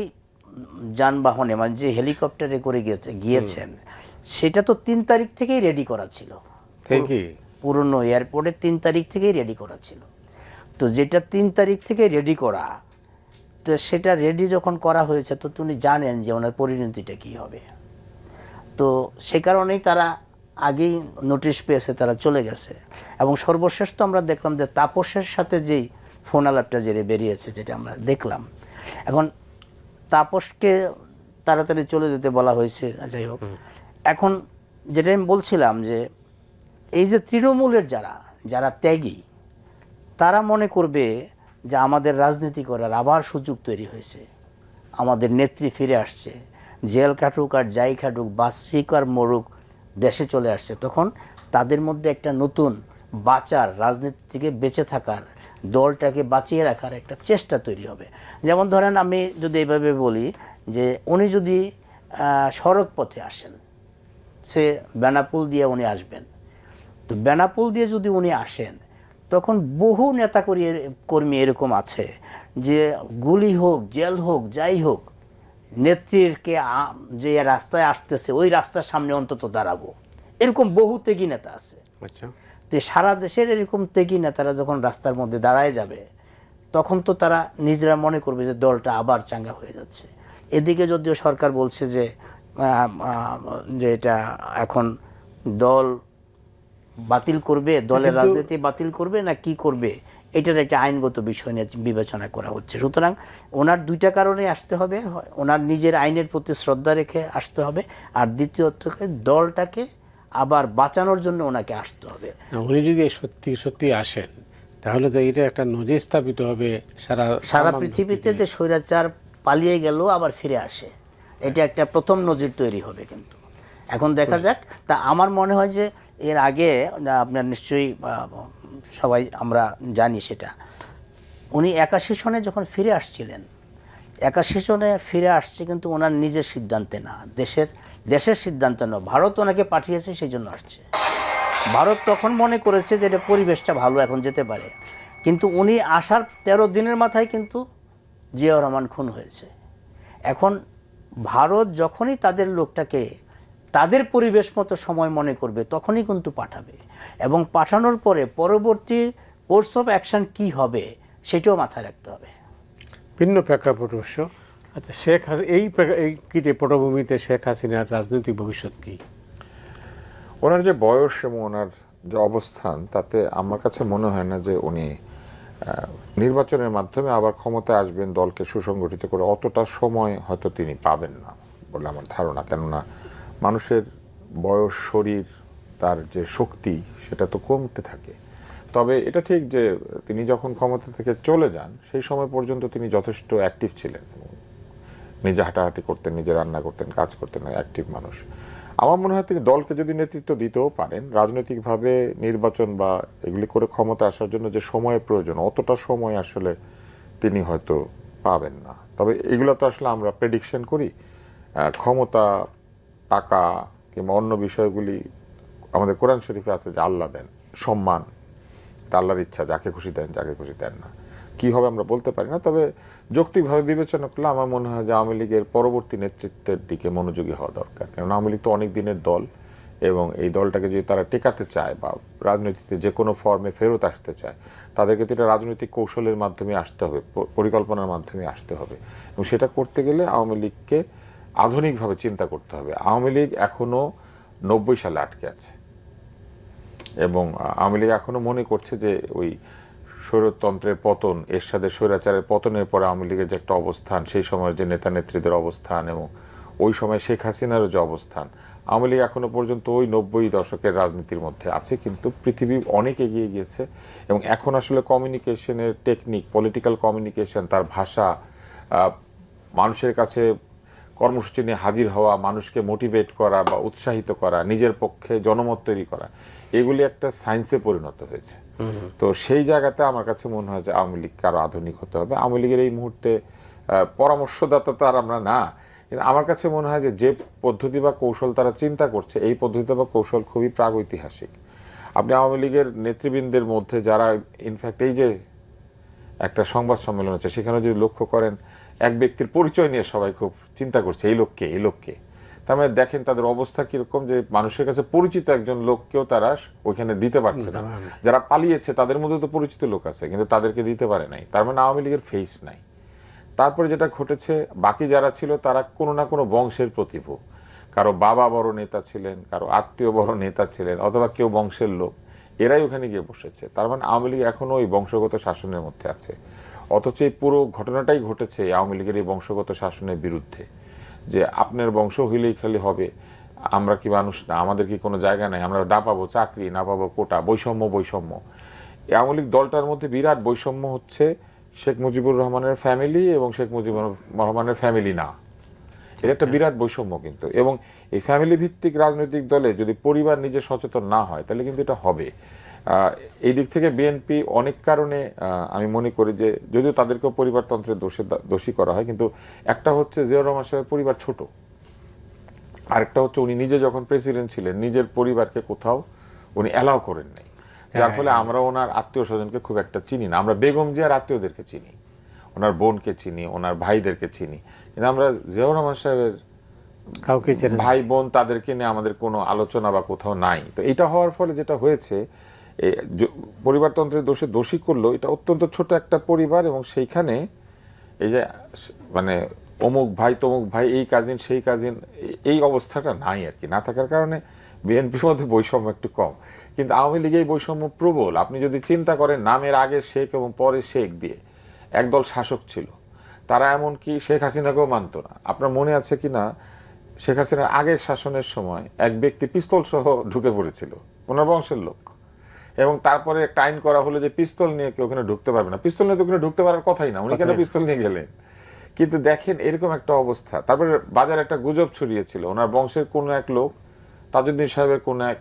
যানবাহনে যে হেলিকপ্টারে করে গিয়েছেন সেটা তো 3 তারিখ থেকেই রেডি করা ছিল, পুরনো এয়ারপোর্টে 3 তারিখ থেকেই রেডি করা ছিল। তো যেটা 3 তারিখ থেকে রেডি করা, তো সেটা রেডি যখন করা হয়েছে তো তিনি জানেন যে ওনার পরিণতিটা কী হবে। তো সে কারণেই তারা আগেই নোটিশ পেয়েছে, তারা চলে গেছে। এবং সর্বশেষ তো আমরা দেখলাম যে তাপসের সাথে যেই ফোন আলাপটা বেরিয়েছে, যেটা আমরা দেখলাম। এখন তাপসকে তাড়াতাড়ি চলে যেতে বলা হয়েছে, যাই হোক। এখন যেটা আমি বলছিলাম যে এই যে তৃণমূলের যারা ত্যাগী, তারা মনে করবে যে আমাদের রাজনীতি করার আবার সুযোগ তৈরি হয়েছে, আমাদের নেত্রী ফিরে আসছে, জেল কাটুক আর যাই কাটুক, বাসিক আর মরুক, দেশে চলে আসছে। তখন তাদের মধ্যে একটা নতুন বাঁচার, রাজনীতি থেকে বেঁচে থাকার, দলটাকে বাঁচিয়ে রাখার একটা চেষ্টা তৈরি হবে। যেমন ধরেন, আমি যদি এইভাবে বলি যে উনি যদি সড়ক পথে আসেন, সে বেনাপোল দিয়ে উনি আসবেন, তো বেনাপোল দিয়ে যদি উনি আসেন তখন বহু কর্মী এরকম আছে যে গুলি হোক, জেল হোক, যাই হোক, নেত্রীরকে যে রাস্তায় আসতেছে ওই রাস্তার সামনে অন্তত দাঁড়াবো, এরকম বহু ত্যাগী নেতা আছে। আচ্ছা, তো সারা দেশের এরকম ত্যাগী নেতারা যখন রাস্তার মধ্যে দাঁড়ায় যাবে তখন তো তারা নিজেরা মনে করবে যে দলটা আবার চাঙ্গা হয়ে যাচ্ছে। এদিকে যদিও সরকার বলছে যে এটা এখন দল বাতিল করবে, দলের রাজনীতি বাতিল করবে না কি করবে, এটার একটা আইনগত বিষয় নিয়ে বিবেচনা করা হচ্ছে। সুতরাং ওনার দুইটা কারণে আসতে হবে, ওনার নিজের আইনের প্রতি শ্রদ্ধা রেখে আসতে হবে, আর দ্বিতীয়ত দলটাকে আবার বাঁচানোর জন্য ওনাকে আসতে হবে। উনি যদি সত্যি আসেন তাহলে তো এটা একটা নজির স্থাপিত হবে সারা পৃথিবীতে, যে স্বৈরাচার পালিয়ে গেল আবার ফিরে আসে, এটা একটা প্রথম নজির তৈরি হবে। কিন্তু এখন দেখা যাক। তা আমার মনে হয় যে এর আগে আপনার নিশ্চয়ই সবাই আমরা জানি সেটা, উনি 81 সনে যখন ফিরে আসছিলেন, 81 সনে ফিরে আসছে কিন্তু ওনার নিজের সিদ্ধান্তে না, দেশের সিদ্ধান্ত না, ভারত ওনাকে পাঠিয়েছে, সেই জন্য আসছে। ভারত তখন মনে করেছে যে এটা পরিবেশটা ভালো, এখন যেতে পারে। কিন্তু উনি আসার 13 দিনের মাথায় কিন্তু জিয়াউর রহমান খুন হয়েছে। এখন ভারত যখনই তাদের লোকটাকে তাদের পরিবেশ মতো সময় মনে করবে তখনই কিন্তু পাঠাবে, এবং পাঠানোর পরে পরবর্তী কোর্স অফ অ্যাকশন কী হবে সেটাও মাথায় রাখতে হবে। ভিন্ন প্রেক্ষাপট অবশ্য। আচ্ছা, এই পটভূমিতে শেখ হাসিনার রাজনৈতিক ভবিষ্যৎ কী? ওনার যে বয়স এবং ওনার যে অবস্থান, তাতে আমার কাছে মনে হয় না যে উনি নির্বাচনের মাধ্যমে আবার ক্ষমতায় আসবেন, দলকে সুসংগঠিত করে, অতটা সময় হয়তো তিনি পাবেন না বলে আমার ধারণা। কেননা মানুষের বয়স, শরীর, তার যে শক্তি সেটা তো কমতে থাকে। তবে এটা ঠিক যে তিনি যখন ক্ষমতা থেকে চলে যান সেই সময় পর্যন্ত তিনি যথেষ্ট অ্যাক্টিভ ছিলেন, নিজে হাঁটাহাঁটি করতেন, নিজে রান্না করতেন, কাজ করতেন, অ্যাক্টিভ মানুষ। আমার মনে হয় তিনি দলকে যদি নেতৃত্ব দিতেও পারেন, রাজনৈতিকভাবে নির্বাচন বা এগুলি করে ক্ষমতা আসার জন্য যে সময়ের প্রয়োজন, অতটা সময় আসলে তিনি হয়তো পাবেন না। তবে এগুলো তো আসলে আমরা প্রেডিকশন করি। ক্ষমতা, টাকা কিংবা অন্য বিষয়গুলি আমাদের কোরআন শরীফে আছে যে আল্লাহ দেন, সম্মান তা আল্লাহর ইচ্ছা, যাকে খুশি দেন, যাকে খুশি দেন না। কি হবে আমরা বলতে পারি না। তবে যৌক্তিকভাবে বিবেচনা করলে আমার মনে হয় যে আওয়ামী লীগের পরবর্তী নেতৃত্বের দিকে মনোযোগী হওয়া দরকার। কারণ আওয়ামী লীগ তো অনেক দিনের দল, এবং এই দলটাকে যদি তারা টেকাতে চায় বা রাজনীতিতে যে কোনো ফর্মে ফেরত আসতে চায়, তাদেরকে তো এটা রাজনৈতিক কৌশলের মাধ্যমে আসতে হবে, পরিকল্পনার মাধ্যমে আসতে হবে। এবং সেটা করতে গেলে আওয়ামী লীগকে আধুনিকভাবে চিন্তা করতে হবে। আওয়ামী লীগ এখনও 90 সালে আটকে আছে, এবং আওয়ামী লীগ এখনও মনে করছে যে ওই স্বৈরতন্ত্রের পতন, এরশাদের স্বৈরাচারের পতনের পরে আওয়ামী লীগের যে একটা অবস্থান, সেই সময়ের যে নেতা নেত্রীদের অবস্থান এবং ওই সময় শেখ হাসিনারও যে অবস্থান, আওয়ামী লীগ এখনো পর্যন্ত ওই 90 দশকের রাজনীতির মধ্যে আছে। কিন্তু পৃথিবী অনেক এগিয়ে গিয়েছে, এবং এখন আসলে কমিউনিকেশনের টেকনিক, পলিটিক্যাল কমিউনিকেশন, তার ভাষা, মানুষের কাছে কর্মসূচি নিয়ে হাজির হওয়া, মানুষকে মোটিভেট করা বা উৎসাহিত করা, নিজের পক্ষে জনমত তৈরি করা, এগুলি একটা সায়েন্সে পরিণত হয়েছে। তো সেই জায়গাতে আমার কাছে মনে হয় যে আওয়ামী লীগকে আরো আধুনিক হতে হবে। আওয়ামী লীগের এই মুহূর্তে পরামর্শদাতা তো আর আমরা না, কিন্তু আমার কাছে মনে হয় যে পদ্ধতি বা কৌশল তারা চিন্তা করছে, এই পদ্ধতি বা কৌশল খুবই প্রাগৈতিহাসিক। আপনি আওয়ামী লীগের নেতৃবৃন্দের মধ্যে যারা ইনফ্যাক্ট এই যে একটা সংবাদ সম্মেলন হচ্ছে, সেখানে যদি লক্ষ্য করেন এক ব্যক্তির পরিচয় নিয়ে সবাই খুব চিন্তা করছে, এই লোককে। তার মানে দেখেন তাদের অবস্থা কিরকম, যে মানুষের কাছে পরিচিত একজন লোককেও তারা ওইখানে দিতে পারছে না। যারা পালিয়েছে তাদের মধ্যে তো পরিচিত লোক আছে, কিন্তু তাদেরকে দিতে পারে নাই। তার মানে আওয়ামী লীগের ফেস নাই। তারপরে যেটা ঘটেছে, বাকি যারা ছিল তারা কোনো না কোনো বংশের প্রতিভূ, কারো বাবা বড় নেতা ছিলেন, কারো আত্মীয় বড় নেতা ছিলেন, অথবা কেউ বংশের লোক, এরাই ওখানে গিয়ে বসেছে। তার মানে আওয়ামী লীগ এখনো ওই বংশগত শাসনের মধ্যে আছে। অথচ এই পুরো ঘটনাটাই ঘটেছে আওয়ামী লীগের এই বংশগত শাসনের বিরুদ্ধে, যে আপনার বংশ হইলেই খালি হবে, আমরা কি মানুষ না, আমাদের কি কোনো জায়গা নাই, আমরা না পাবো চাকরি, না পাবো কোটা, বৈষম্য। আওয়ামী লীগ দলটার মধ্যে বিরাট বৈষম্য হচ্ছে শেখ মুজিবুর রহমানের ফ্যামিলি এবং শেখ মুজিবুর রহমানের ফ্যামিলি না, এটা একটা বিরাট বৈষম্য কিন্তু। এবং এই ফ্যামিলি ভিত্তিক রাজনৈতিক দলে যদি পরিবার নিজে সচেতন না হয়, তাহলে কিন্তু এটা হবে। এই দিক থেকে বিএনপি অনেক কারণে আমি মনে করি যে, যদিও তাদেরকেও পরিবারতন্ত্রের দোষী করা হয়, কিন্তু একটা হচ্ছে জিয়াউর রহমান সাহেবের পরিবার ছোট, আরেকটা হচ্ছে উনি নিজে যখন প্রেসিডেন্ট ছিলেন নিজের পরিবারকে কোথাও উনি অ্যালাউ করেন নাই, যার ফলে আমরা ওনার আত্মীয় স্বজনকে খুব একটা চিনি না। আমরা বেগম জিয়ার আত্মীয়দেরকে চিনি, ওনার বোনকে চিনি, ওনার ভাইদেরকে চিনি, কিন্তু আমরা জিয়াউর রহমান সাহেবের কাউকে ভাই বোন তাদেরকে নিয়ে আমাদের কোনো আলোচনা বা কোথাও নাই। তো এটা হওয়ার ফলে যেটা হয়েছে, পরিবারতন্ত্রের দোষী করলো, এটা অত্যন্ত ছোট একটা পরিবার, এবং সেইখানে এই যে মানে অমুক ভাই তমুক ভাই, এই কাজিন সেই কাজিন, এই অবস্থাটা নাই আর কি। না থাকার কারণে বিএনপির মধ্যে বৈষম্য একটু কম, কিন্তু আওয়ামী লীগে এই বৈষম্য প্রবল। আপনি যদি চিন্তা করেন, নামের আগে শেখ এবং পরে শেখ দিয়ে একদল শাসক ছিল, তারা এমনকি শেখ হাসিনাকেও মানত না। আপনার মনে আছে কি না, শেখ হাসিনার আগের শাসনের সময় এক ব্যক্তি পিস্তল সহ ঢুকে পড়েছিল, ওনার বংশের লোক, এবং তারপরে একটা আইন করা হলো যে পিস্তল নিয়ে কেউ ওখানে ঢুকতে পারবে না। পিস্তল নিয়ে তো ওখানে ঢুকতে পারার কথাই না, উনি কেন পিস্তল নিয়ে গেলেন? কিন্তু দেখেন এরকম একটা অবস্থা। তারপরে বাজারে একটা গুজব ছড়িয়েছিল, ওনার বংশের কোনো এক লোক তাজউদ্দিন সাহেবের কোন এক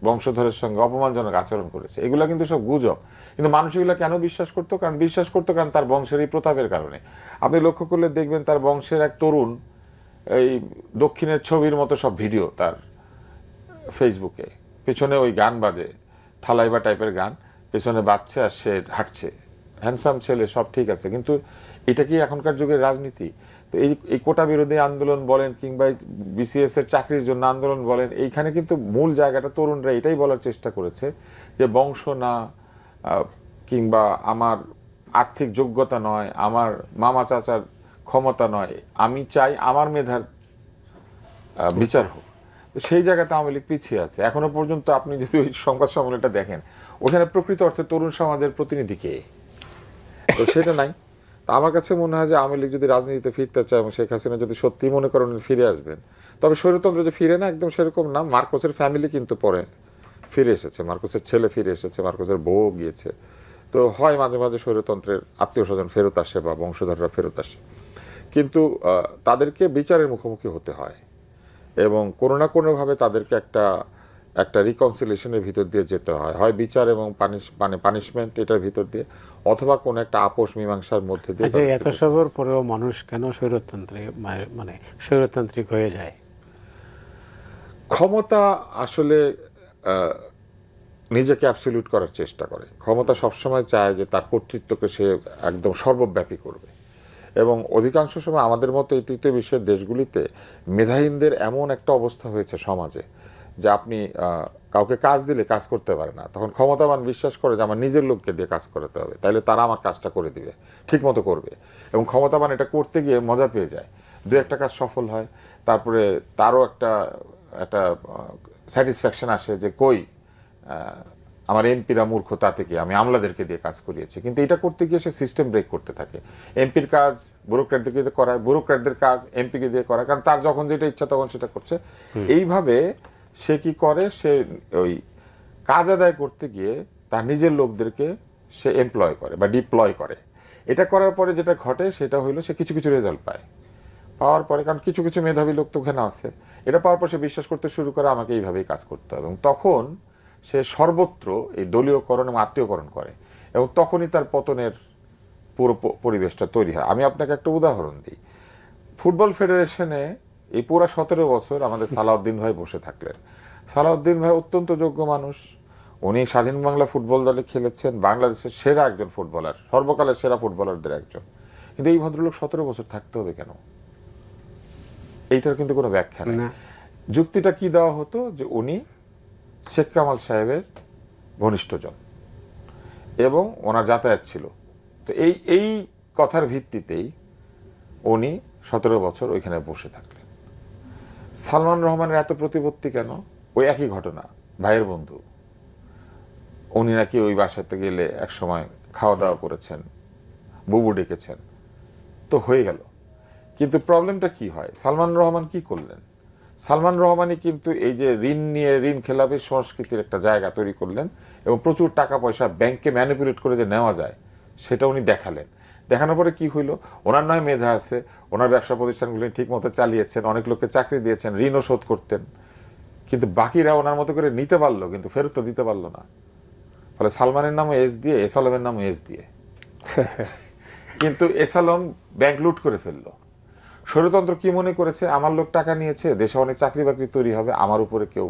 বংশধরের সঙ্গে অপমানজনক আচরণ করেছে। এগুলো কিন্তু সব গুজব, কিন্তু মানুষ এগুলো কেন বিশ্বাস করতো? কারণ তার বংশের এই প্রতাপের কারণে। আপনি লক্ষ্য করলে দেখবেন তার বংশের এক তরুণ, এই দক্ষিণের ছবির মতো সব ভিডিও তার ফেসবুকে, পেছনে ওই গান বাজে, থালাইবা টাইপের গান, পেছনে বাচ্চা আর সে হাঁটছে, হ্যান্ডসাম ছেলে, সব ঠিক আছে, কিন্তু এটা কি এখনকার যুগের রাজনীতি? তো এই কোটা বিরোধী আন্দোলন বলেন কিংবা বিসিএস এর চাকরির জন্য আন্দোলন বলেন, এইখানে কিন্তু মূল জায়গাটা তরুণরা এটাই বলার চেষ্টা করেছে যে বংশ না, কিংবা আমার আর্থিক যোগ্যতা নয়, আমার মামা চাচার ক্ষমতা নয়, আমি চাই আমার মেধার বিচার হোক। সেই জায়গাতে আওয়ামী লীগ পিছিয়ে আছে এখনো পর্যন্ত। আপনি যদি ওই সংবাদ সম্মেলনটা দেখেন, ওখানে প্রকৃত অর্থে তরুণ সমাজের প্রতিনিধি কে? তো সেটা নাই। তা আমার কাছে মনে হয় যে আওয়ামী লীগ যদি রাজনীতিতে ফিরতে চায় এবং শেখ হাসিনা যদি সত্যি মনে করেন উনি ফিরে আসবেন, তবে স্বৈরতন্ত্র যে ফিরে না একদম সেরকম না। মার্কোসের ফ্যামিলি কিন্তু পরে ফিরে এসেছে, মার্কোসের ছেলে ফিরে এসেছে, মার্কোসের বউ গিয়েছে। তো হয় মাঝে মাঝে স্বৈরতন্ত্রের আত্মীয় স্বজন ফেরত আসে বা বংশধররা ফেরত আসে, কিন্তু তাদেরকে বিচারের মুখোমুখি হতে হয় এবং কোনো না কোনোভাবে তাদেরকে একটা একটা রিকনসিলিয়েশনের ভিতর দিয়ে যেতে হয়, হয় বিচার এবং পানিশমেন্ট এটার ভিতর দিয়ে, অথবা কোনো একটা আপোষ মীমাংসার মধ্যে দিয়ে। আচ্ছা, এত সবর পরেও মানুষ কেন স্বৈরতন্ত্রে মানে স্বৈরতান্ত্রিক হয়ে যায়? ক্ষমতা আসলে নিজেকে অ্যাবসলিউট করার চেষ্টা করে। ক্ষমতা সবসময় চায় যে তার কর্তৃত্বকে সে একদম সর্বব্যাপী করবে, এবং অধিকাংশ সময় আমাদের মতো এই তৃতীয় বিশ্বের দেশগুলিতে মেধাহীনদের এমন একটা অবস্থা হয়েছে সমাজে যে আপনি কাউকে কাজ দিলে কাজ করতে পারে না, তখন ক্ষমতাবান বিশ্বাস করে যে আমার নিজের লোককে দিয়ে কাজ করাতে হবে, তাইলে তারা আমার কাজটা করে দিবে, ঠিক মতো করবে। এবং ক্ষমতাবান এটা করতে গিয়ে মজা পেয়ে যায়, দু একটা কাজ সফল হয়, তারপরে তারও একটা একটা স্যাটিসফ্যাকশন আসে যে কই আমার এমপিরা মূর্খ, তাতে কি আমি আমলাদেরকে দিয়ে কাজ করিয়েছি। কিন্তু এটা করতে গিয়ে সে সিস্টেম ব্রেক করতে থাকে। এমপির কাজ ব্যুরোক্র্যাটদেরকে দিয়ে করায়, ব্যুরোক্র্যাটদের কাজ এমপিকে দিয়ে করায়, কারণ তার যখন যেটা ইচ্ছা তখন সেটা করছে। এইভাবে সে কি করে, সে ওই কাজ আদায় করতে গিয়ে তার নিজের লোকদেরকে সে এমপ্লয় করে বা ডিপ্লয় করে। এটা করার পরে যেটা ঘটে সেটা হইলো সে কিছু কিছু রেজাল্ট পায়। পাওয়ার পরে, কারণ কিছু কিছু মেধাবী লোক তো ওখানে আছে, এটা পাওয়ার পর সে বিশ্বাস করতে শুরু করে আমাকে এইভাবেই কাজ করতে হবে, এবং তখন সে সর্বত্র এই দলীয়করণ এবং আত্মীয়করণ করে, এবং তখনই তার পতনের পুরো পরিবেশটা তৈরি হয়। আমি আপনাকে একটা উদাহরণ দিই। ফুটবল ফেডারেশনে এই পুরো 17 বছর আমাদের সালাউদ্দিন ভাই বসে থাকলেন। সালাউদ্দিন ভাই অত্যন্ত যোগ্য মানুষ, উনি স্বাধীন বাংলা ফুটবল দলে খেলেছেন, বাংলাদেশের সেরা একজন ফুটবলার, সর্বকালের সেরা ফুটবলারদের একজন। কিন্তু এই ভদ্রলোক 17 বছর থাকতে হবে কেন? এইটার কিন্তু কোনো ব্যাখ্যা নেই। যুক্তিটা কি দেওয়া হতো যে উনি শেখ কামাল সাহেবের ঘনিষ্ঠজন এবং ওনার যাতায়াত ছিল, তো এই কথার ভিত্তিতেই উনি 17 বছর ওইখানে বসে থাকলেন। সালমান রহমানের এত প্রতিপত্তি কেন? ওই একই ঘটনা, ভাইয়ের বন্ধু, উনি নাকি ওই বাসাতে গেলে এক সময় খাওয়া দাওয়া করেছেন, বুবু ডেকেছেন, তো হয়ে গেল। কিন্তু প্রবলেমটা কি হয়, সালমান রহমান কি করলেন? সালমান রহমানই কিন্তু এই যে ঋণ নিয়ে ঋণ খেলাপি সংস্কৃতির একটা জায়গা তৈরি করলেন, এবং প্রচুর টাকা পয়সা ব্যাংকে ম্যানিপুলেট করে যে নেওয়া যায় সেটা উনি দেখালেন। দেখানোর পরে কি হইলো, ওনার নয় মেধা আছে, ওনার ব্যবসা প্রতিষ্ঠানগুলি ঠিক মতো চালিয়েছেন, অনেক লোককে চাকরি দিয়েছেন, ঋণও শোধ করতেন, কিন্তু বাকিরা ওনার মতো করে নিতে পারলো কিন্তু ফেরত তো দিতে পারলো না। ফলে সালমানের নামও এস দিয়ে, এস আলমের নামও এস দিয়ে, কিন্তু এস আলম ব্যাংক লুট করে ফেললো। স্বৈরতন্ত্র কি মনে করেছে, আমার লোক টাকা নিয়েছে, দেশে অনেক চাকরি বাকরি তৈরি হবে, আমার উপরে কেউ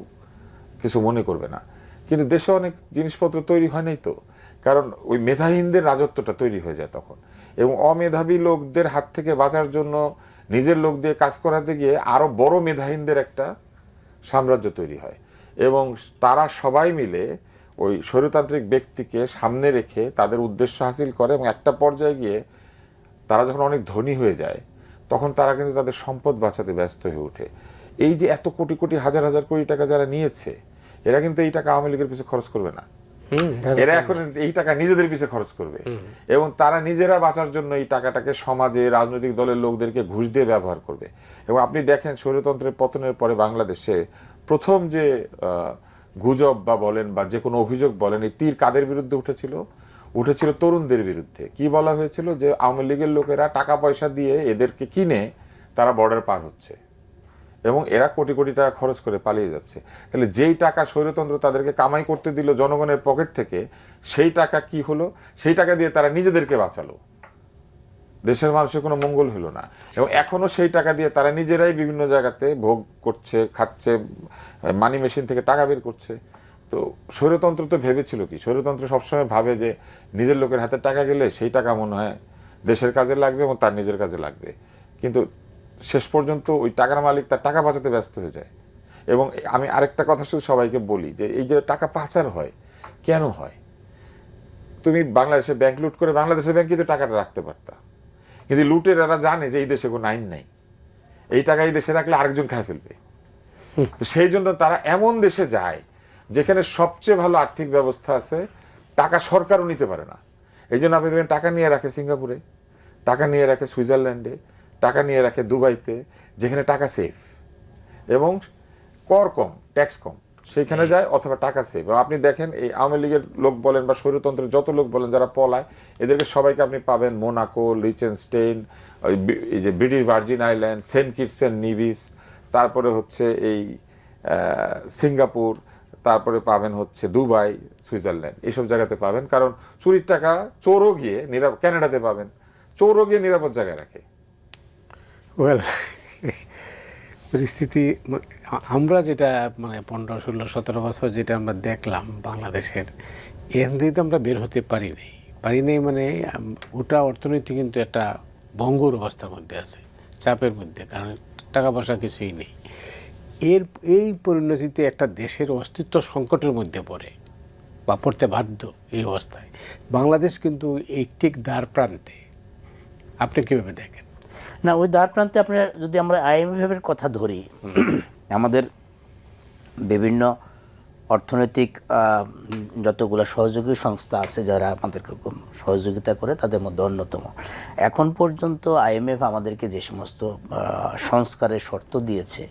কিছু মনে করবে না। কিন্তু দেশে অনেক জিনিসপত্র তৈরি হয় নাই তো, কারণ ওই মেধাহীনদের রাজত্বটা তৈরি হয়ে যায় তখন, এবং অমেধাবী লোকদের হাত থেকে বাঁচার জন্য নিজের লোক দিয়ে কাজ করাতে গিয়ে আরো বড় মেধাহীনদের একটা সাম্রাজ্য তৈরি হয়, এবং তারা সবাই মিলে ওই স্বৈরতান্ত্রিক ব্যক্তিকে সামনে রেখে তাদের উদ্দেশ্য হাসিল করে, এবং একটা পর্যায়ে গিয়ে তারা যখন অনেক ধনী হয়ে যায় তখন তারা কিন্তু তাদের সম্পদ বাঁচাতে ব্যস্ত হয়ে ওঠে। এই যে এত কোটি কোটি হাজার হাজার কোটি টাকা যারা নিয়েছে, এরা কিন্তু এই টাকা আওয়ামী লীগের পিছনে খরচ করবে না, এরা এখন এই টাকা নিজেদের পিছনে খরচ করবে, এবং তারা নিজেরা বাঁচার জন্য এই টাকাটাকে সমাজে রাজনৈতিক দলের লোকদেরকে ঘুষ দিয়ে ব্যবহার করবে। এবং আপনি দেখেন স্বৈরতন্ত্রের পতনের পরে বাংলাদেশে প্রথম যে গুজব বা বলেন বা যে কোনো অভিযোগ বলেন, এই তীর কাদের বিরুদ্ধে উঠেছিল তরুণদের বিরুদ্ধে। কি বলা হয়েছিল, যে আওয়ামী লীগের লোকেরা টাকা পয়সা দিয়ে এদেরকে কিনে তারা বর্ডার পার হচ্ছে, এবং এরা কোটি কোটি টাকা খরচ করে পালিয়ে যাচ্ছে। তাহলে যেই টাকা স্বৈরতন্ত্র তাদেরকে কামাই করতে দিল জনগণের পকেট থেকে, সেই টাকা কি হলো, সেই টাকা দিয়ে তারা নিজেদেরকে বাঁচালো, দেশের মানুষের কোনো মঙ্গল হলো না। এবং এখনো সেই টাকা দিয়ে তারা নিজেরাই বিভিন্ন জায়গাতে ভোগ করছে, খাচ্ছে, মানি মেশিন থেকে টাকা বের করছে। তো স্বৈরতন্ত্র তো ভেবেছিল কি, স্বৈরতন্ত্র সবসময় ভাবে যে নিজের লোকের হাতে টাকা গেলে সেই টাকা মনে হয় দেশের কাজে লাগবে এবং তার নিজের কাজে লাগবে, কিন্তু শেষ পর্যন্ত ওই টাকার মালিক তার টাকা বাঁচাতে ব্যস্ত হয়ে যায়। এবং আমি আরেকটা কথা শুধু সবাইকে বলি, যে এই যে টাকা পাচার হয় কেন হয়, তুমি বাংলাদেশে ব্যাংক লুট করে বাংলাদেশের ব্যাংকে তো টাকাটা রাখতে পারতা, কিন্তু লুটের এরা জানে যে এই দেশে কোনো আইন নাই, এই টাকা এই দেশে রাখলে আরেকজন খায় ফেলবে, তো সেই জন্য তারা এমন দেশে যায় যেখানে সবচেয়ে ভালো আর্থিক ব্যবস্থা আছে, টাকা সরকারও নিতে পারে না, এই জন্য আপনি দেখবেন টাকা নিয়ে রাখে সিঙ্গাপুরে, টাকা নিয়ে রাখে সুইজারল্যান্ডে, টাকা নিয়ে রাখে দুবাইতে, যেখানে টাকা সেফ এবং কর কম, ট্যাক্স কম, সেইখানে যায়, অথবা টাকা সেভ। আপনি দেখেন এই আওয়ামী লীগের লোক বলেন বা স্বৈরতন্ত্রের যত লোক বলেন যারা পলায়, এদেরকে সবাইকে আপনি পাবেন মোনাকো, লিচেনস্টেইন, এই যে British Virgin Island, Saint Kitts and Nevis, তারপরে হচ্ছে এই সিঙ্গাপুর, তারপরে পাবেন হচ্ছে দুবাই, সুইজারল্যান্ড, এইসব জায়গাতে পাবেন। কারণ চুরির টাকা চোরও গিয়ে ক্যানাডাতে পাবেন, চোরও গিয়ে নিরাপদ জায়গায় রাখে। ওয়েল, পরিস্থিতি আমরা যেটা 15, 16, 17 বছর যেটা আমরা দেখলাম বাংলাদেশের, এখান থেকে তো আমরা বের হতে পারি নাই ওটা অর্থনীতি কিন্তু একটা ভঙ্গুর অবস্থার মধ্যে আছে, চাপের মধ্যে, কারণ টাকা পয়সা কিছুই নেই। এই পরিণতিতে একটা দেশের অস্তিত্ব সংকটের মধ্যে পড়ে বা পড়তে বাধ্য। এই অবস্থায় বাংলাদেশ কিন্তু এই ঠিক দ্বার প্রান্তে। আপনি কীভাবে দেখেন? না, ওই দ্বার প্রান্তে আপনার যদি আমরা আইএমএফের কথা ধরি, আমাদের বিভিন্ন অর্থনৈতিক যতগুলো সহযোগী সংস্থা আছে যারা আমাদেরকে সহযোগিতা করে, তাদের মধ্যে অন্যতম। এখন পর্যন্ত আইএমএফ আমাদেরকে যে সমস্ত সংস্কারের শর্ত দিয়েছে,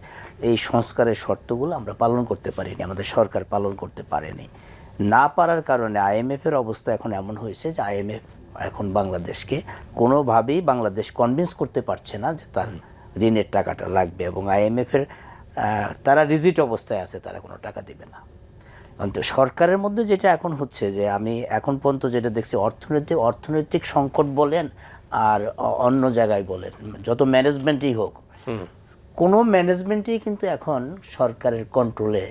এই সংস্কারের শর্তগুলো আমরা পালন করতে পারিনি, আমাদের সরকার পালন করতে পারেনি। না পারার কারণে আইএমএফের অবস্থা এখন এমন হয়েছে যে আইএমএফ এখন বাংলাদেশকে কোনোভাবেই বাংলাদেশ কনভিন্স করতে পারছে না যে তার ঋণের টাকাটা লাগবে, এবং আইএমএফের তারা রিজিট অবস্থায় আছে, তারা কোনো টাকা দেবে না। কিন্তু সরকারের মধ্যে যেটা এখন হচ্ছে যে আমি এখন পর্যন্ত যেটা দেখছি, অর্থনৈতিক সংকট বলেন আর অন্য জায়গায় বলেন, যত ম্যানেজমেন্টই হোক, কোনো ম্যানেজমেন্টই কিন্তু এখন সরকারের কন্ট্রোলে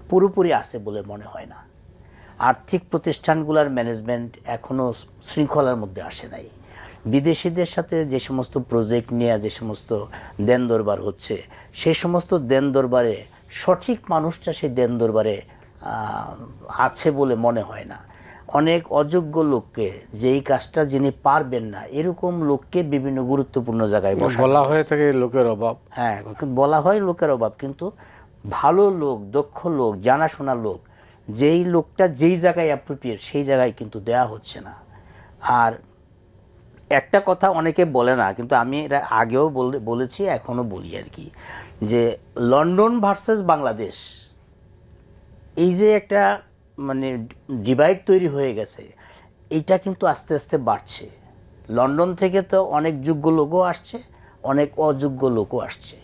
পুরোপুরি আছে বলে মনে হয় না। আর্থিক প্রতিষ্ঠানগুলোর ম্যানেজমেন্ট এখনও শৃঙ্খলার মধ্যে আসে নাই। বিদেশিদের সাথে যে সমস্ত প্রজেক্ট নিয়ে যে সমস্ত দেন দরবার হচ্ছে, সেই সমস্ত দেন দরবারে সঠিক মানুষটা সেই দেন দরবারে আছে বলে মনে হয় না। অনেক অযোগ্য লোককে, যেই কাজটা যিনি পারবেন না এরকম লোককে বিভিন্ন গুরুত্বপূর্ণ জায়গায় বলা হয়ে থাকে লোকের অভাব। হ্যাঁ, বলা হয় লোকের অভাব, কিন্তু ভালো লোক, দক্ষ লোক, জানাশোনা লোক, যেই লোকটা যেই জায়গায় অ্যাপ্রোপ্রিয়েট সেই জায়গায় কিন্তু দেয়া হচ্ছে না। আর একটা কথা অনেকে বলে না, কিন্তু আমি এটা আগেও বলেছি, এখনও বলি আর কি, যে লন্ডন ভার্সেস বাংলাদেশ, এই যে একটা ডিভাইড তৈরি হয়ে গেছে, এইটা কিন্তু আস্তে আস্তে বাড়ছে। লন্ডন থেকে তো অনেক যোগ্য লোকও আসছে, অনেক অযোগ্য লোকও আসছে।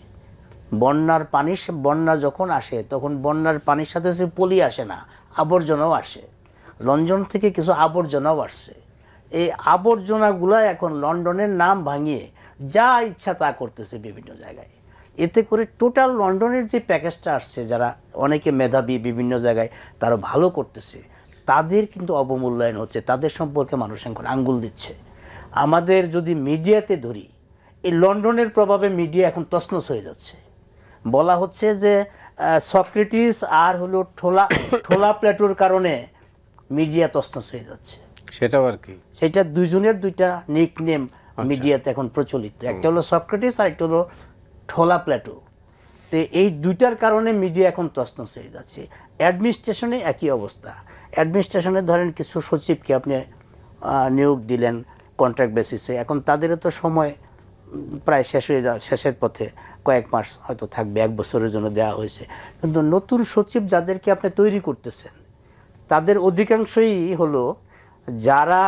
বন্যা যখন আসে তখন বন্যার পানির সাথে সে পলি আসে না, আবর্জনাও আসে। লন্ডন থেকে কিছু আবর্জনাও আসছে। এই আবর্জনাগুলো এখন লন্ডনের নাম ভাঙিয়ে যা ইচ্ছা তা করতেছে বিভিন্ন জায়গায়। এতে করে টোটাল লন্ডনের যে প্যাকেজটা আসছে, যারা অনেকে মেধাবী বিভিন্ন জায়গায় তারা ভালো করতেছে, তাদের কিন্তু অবমূল্যায়ন হচ্ছে, তাদের সম্পর্কে মানুষ এখন আঙ্গুল দিচ্ছে। আমাদের যদি মিডিয়াতে ধরি, এই লন্ডনের প্রভাবে মিডিয়া এখন তছনছ হয়ে যাচ্ছে। বলা হচ্ছে যে সক্রেটিস আর হলো ঠোলা প্লেটোর কারণে মিডিয়া তছনছ হয়ে যাচ্ছে। সেটাও আর কি, সেটা দুইজনের দুইটা নিকনেম মিডিয়াতে এখন প্রচলিত, একটা হলো সক্রেটিস আর একটা হলো ঠোলা প্লেটো। তো এই দুইটার কারণে মিডিয়া এখন তছনছ হয়ে যাচ্ছে। অ্যাডমিনিস্ট্রেশনে একই অবস্থা। অ্যাডমিনিস্ট্রেশনে ধরেন কিছু সচিবকে আপনি নিয়োগ দিলেন কন্ট্রাক্ট বেসিসে, এখন তাদেরও তো সময় প্রায় শেষের পথে, কয়েক মাস হয়তো থাকবে, 1 বছরের জন্য দেওয়া হয়েছে। কিন্তু নতুন সচিব যাদেরকে আপনি তৈরি করতেছেন, তাদের অধিকাংশই হলো যারা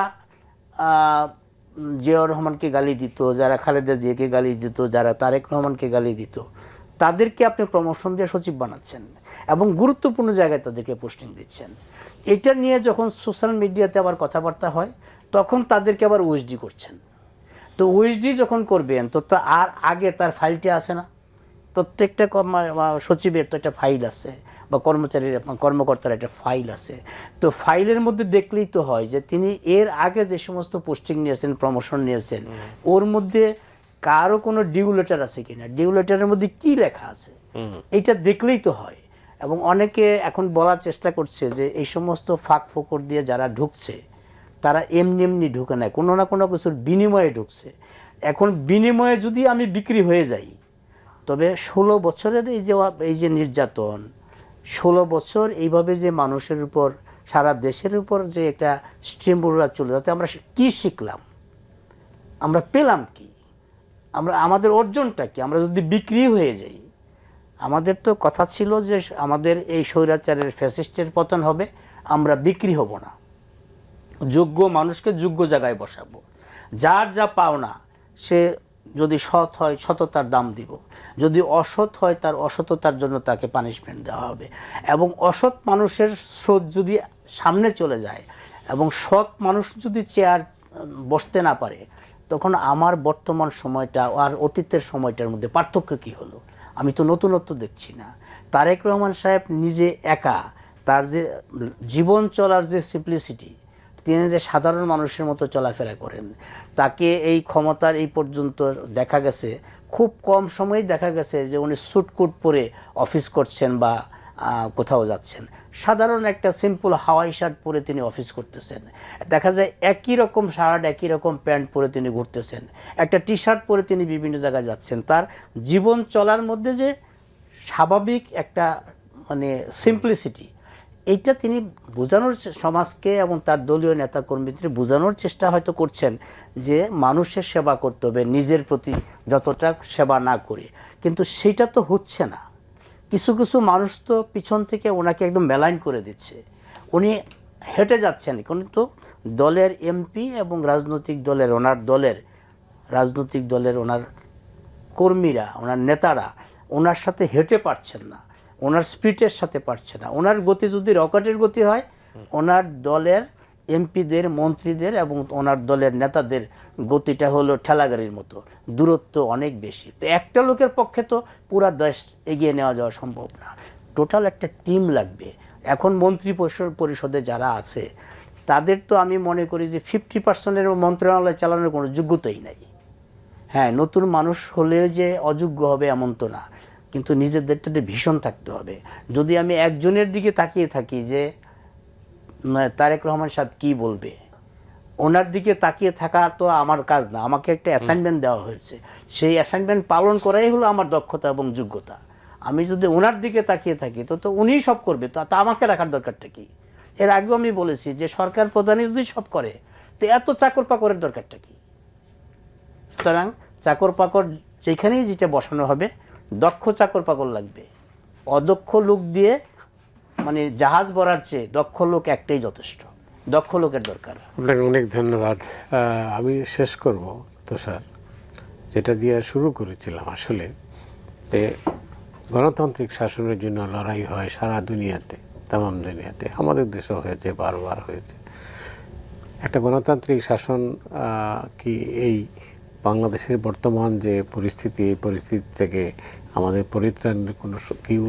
জিয়াউর রহমানকে গালি দিত, যারা খালেদা জিয়াকে গালি দিত, যারা তারেক রহমানকে গালি দিত, তাদেরকে আপনি প্রমোশন দিয়ে সচিব বানাচ্ছেন এবং গুরুত্বপূর্ণ জায়গায় তাদেরকে পোস্টিং দিচ্ছেন। এটা নিয়ে যখন সোশ্যাল মিডিয়াতে আবার কথাবার্তা হয়, তখন তাদেরকে আবার ওএসডি করছেন। তো ওএসডি যখন করবেন, তো আর আগে তার ফাইলটি আছে না? প্রত্যেকটা সচিবের তো একটা ফাইল আছে, বা কর্মকর্তার একটা ফাইল আছে। তো ফাইলের মধ্যে দেখলেই তো হয় যে তিনি এর আগে যে সমস্ত পোস্টিং নিয়েছেন, প্রমোশন নিয়েছেন, ওর মধ্যে কারো কোনো ডিউ লেটার আছে কিনা, ডিউ লেটারের মধ্যে কি লেখা আছে, এটা দেখলেই তো হয়। এবং অনেকে এখন বলার চেষ্টা করছে যে এই সমস্ত ফাঁক ফোকর দিয়ে যারা ঢুকছে, তারা এমনি ঢুকে নেয়, কোনো না কোনো কিছুর বিনিময়ে ঢুকছে। এখন বিনিময়ে যদি আমি বিক্রি হয়ে যাই, তবে 16 বছরের এই যে নির্যাতন, 16 বছর এইভাবে যে মানুষের উপর সারা দেশের উপর যে একটা স্ট্রিমরোলার চলে, যাতে আমরা কি শিখলাম, আমরা পেলাম কি, আমাদের অর্জনটা কি। আমরা যদি বিক্রি হয়ে যাই, আমাদের তো কথা ছিল যে আমাদের এই স্বৈরাচারের ফ্যাসিস্টের পতন হবে, আমরা বিক্রি হব না, যোগ্য মানুষকে যোগ্য জায়গায় বসাবো, যার যা পাওনা সে যদি সৎ হয় সততার দাম দিব, যদি অসৎ হয় তার অসততার জন্য তাকে পানিশমেন্ট দেওয়া হবে। এবং অসৎ মানুষের স্রোত যদি সামনে চলে যায় এবং সৎ মানুষ যদি চেয়ার বসতে না পারে, তখন আমার বর্তমান সময়টা আর অতীতের সময়টার মধ্যে পার্থক্য কী হলো? আমি তো নতুনত্ব দেখছি না। তারেক রহমান সাহেব নিজে একা, তার যে জীবন চলার যে সিম্পলিসিটি, তিনি যে সাধারণ মানুষের মতো চলাফেরা করেন, তাকে এই ক্ষমতার এই পর্যন্ত দেখা গেছে খুব কম সময়ে দেখা গেছে যে উনি স্যুটকুট পরে অফিস করছেন বা কোথাও যাচ্ছেন। সাধারণ একটা সিম্পল হাওয়াই শার্ট পরে তিনি অফিস করতেছেন। দেখা যায় একই রকম শার্ট একই রকম প্যান্ট পরে তিনি ঘুরতেছেন, একটা টি শার্ট পরে তিনি বিভিন্ন জায়গায় যাচ্ছেন। তার জীবন চলার মধ্যে যে স্বাভাবিক একটা মানে সিম্পলিসিটি, এইটা তিনি বোঝানোর সমাজকে এবং তার দলীয় নেতাকর্মীদের বোঝানোর চেষ্টা হয়তো করছেন যে মানুষের সেবা করতে হবে, নিজের প্রতি যতটা সেবা না করে। কিন্তু সেটা তো হচ্ছে না। কিছু কিছু মানুষ তো পিছন থেকে ওনাকে একদম মেলাইন করে দিচ্ছে। উনি হেঁটে যাচ্ছেন, কিন্তু দলের এমপি এবং রাজনৈতিক দলের ওনার কর্মীরা, ওনার নেতারা ওনার সাথে হেঁটে পারছেন না, ওনার স্পিডের সাথে পারছে না। ওনার গতি যদি রকেটের গতি হয়, ওনার দলের এমপিদের, মন্ত্রীদের এবং ওনার দলের নেতাদের গতিটা হলো ঠেলাগাড়ির মতো, দূরত্ব অনেক বেশি। তো একটা লোকের পক্ষে তো পুরা দেশ এগিয়ে নেওয়া যাওয়া সম্ভব না, টোটাল একটা টিম লাগবে। এখন মন্ত্রী পরিষদে যারা আছে তাদের তো আমি মনে করি যে 50% মন্ত্রণালয় চালানোর কোনো যোগ্যতাই নাই। হ্যাঁ, নতুন মানুষ হলে যে অযোগ্য হবে এমন তো না, কিন্তু নিজেদের তো ভীষণ থাকতে হবে। যদি আমি একজনের দিকে তাকিয়ে থাকি যে তারেক রহমান সাহেব কী বলবে, ওনার দিকে তাকিয়ে থাকা তো আমার কাজ না। আমাকে একটা অ্যাসাইনমেন্ট দেওয়া হয়েছে, সেই অ্যাসাইনমেন্ট পালন করাই হলো আমার দক্ষতা এবং যোগ্যতা। আমি যদি ওনার দিকে তাকিয়ে থাকি তো উনিই সব করবে, তো আমাকে রাখার দরকারটা কি? এর আগেও আমি বলেছি যে সরকার প্রধানই যদি সব করে তো এত চাকর পাকরের দরকারটা কি? সুতরাং চাকর পাকর যেখানেই যেটা বসানো হবে, দক্ষ চাকর পাকর লাগবে। অদক্ষ লোক দিয়ে মানে জাহাজ ভরার চেয়ে দক্ষ লোক একটাই যথেষ্ট, দক্ষ লোকের দরকার। আপনাকে অনেক ধন্যবাদ। আমি শেষ করব তুষার, যেটা দিয়ে শুরু করেছিলাম আসলে, যে গণতান্ত্রিক শাসনের জন্য লড়াই হয় সারা দুনিয়াতে, তামাম দুনিয়াতে, আমাদের দেশেও হয়েছে, বারবার হয়েছে। একটা গণতান্ত্রিক শাসন কি এই বাংলাদেশের বর্তমান যে পরিস্থিতি, এই পরিস্থিতি থেকে আমাদের পরিত্রাণের কোনো কেউ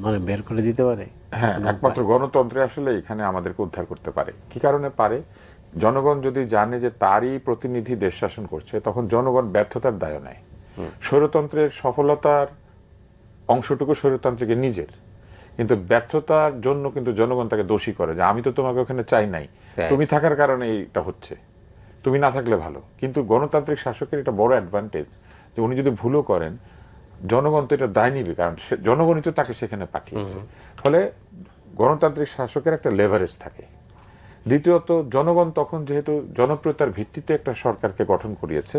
মানে বের করে দিতে পারে? হ্যাঁ, একমাত্র গণতন্ত্রে আসলে এখানে আমাদেরকে উদ্ধার করতে পারে। কি কারণে পারে? জনগণ যদি জানে যে তারই প্রতিনিধি দেশ শাসন করছে, তখন জনগণ ব্যর্থতার দায় নেয়। স্বৈরতন্ত্রের সফলতার অংশটুকু স্বৈরতন্ত্রকে নিজের, কিন্তু ব্যর্থতার জন্য কিন্তু জনগণ তাকে দোষী করে যে আমি তো তোমাকে ওখানে চাই নাই, তুমি থাকার কারণে এটা হচ্ছে, তুমি না থাকলে ভালো। কিন্তু গণতান্ত্রিক শাসকের এটা বড় অ্যাডভান্টেজ যে উনি যদি ভুলও করেন, জনগণ তো এটা দায় নিবে, কারণ জনগণই তো তাকে সেখানে পাঠিয়েছে। ফলে গণতান্ত্রিক শাসকের একটা লেভারেজ থাকে। দ্বিতীয়ত, জনগণ তখন যেহেতু জনপ্রিয়তার ভিত্তিতে একটা সরকারকে গঠন করিয়েছে,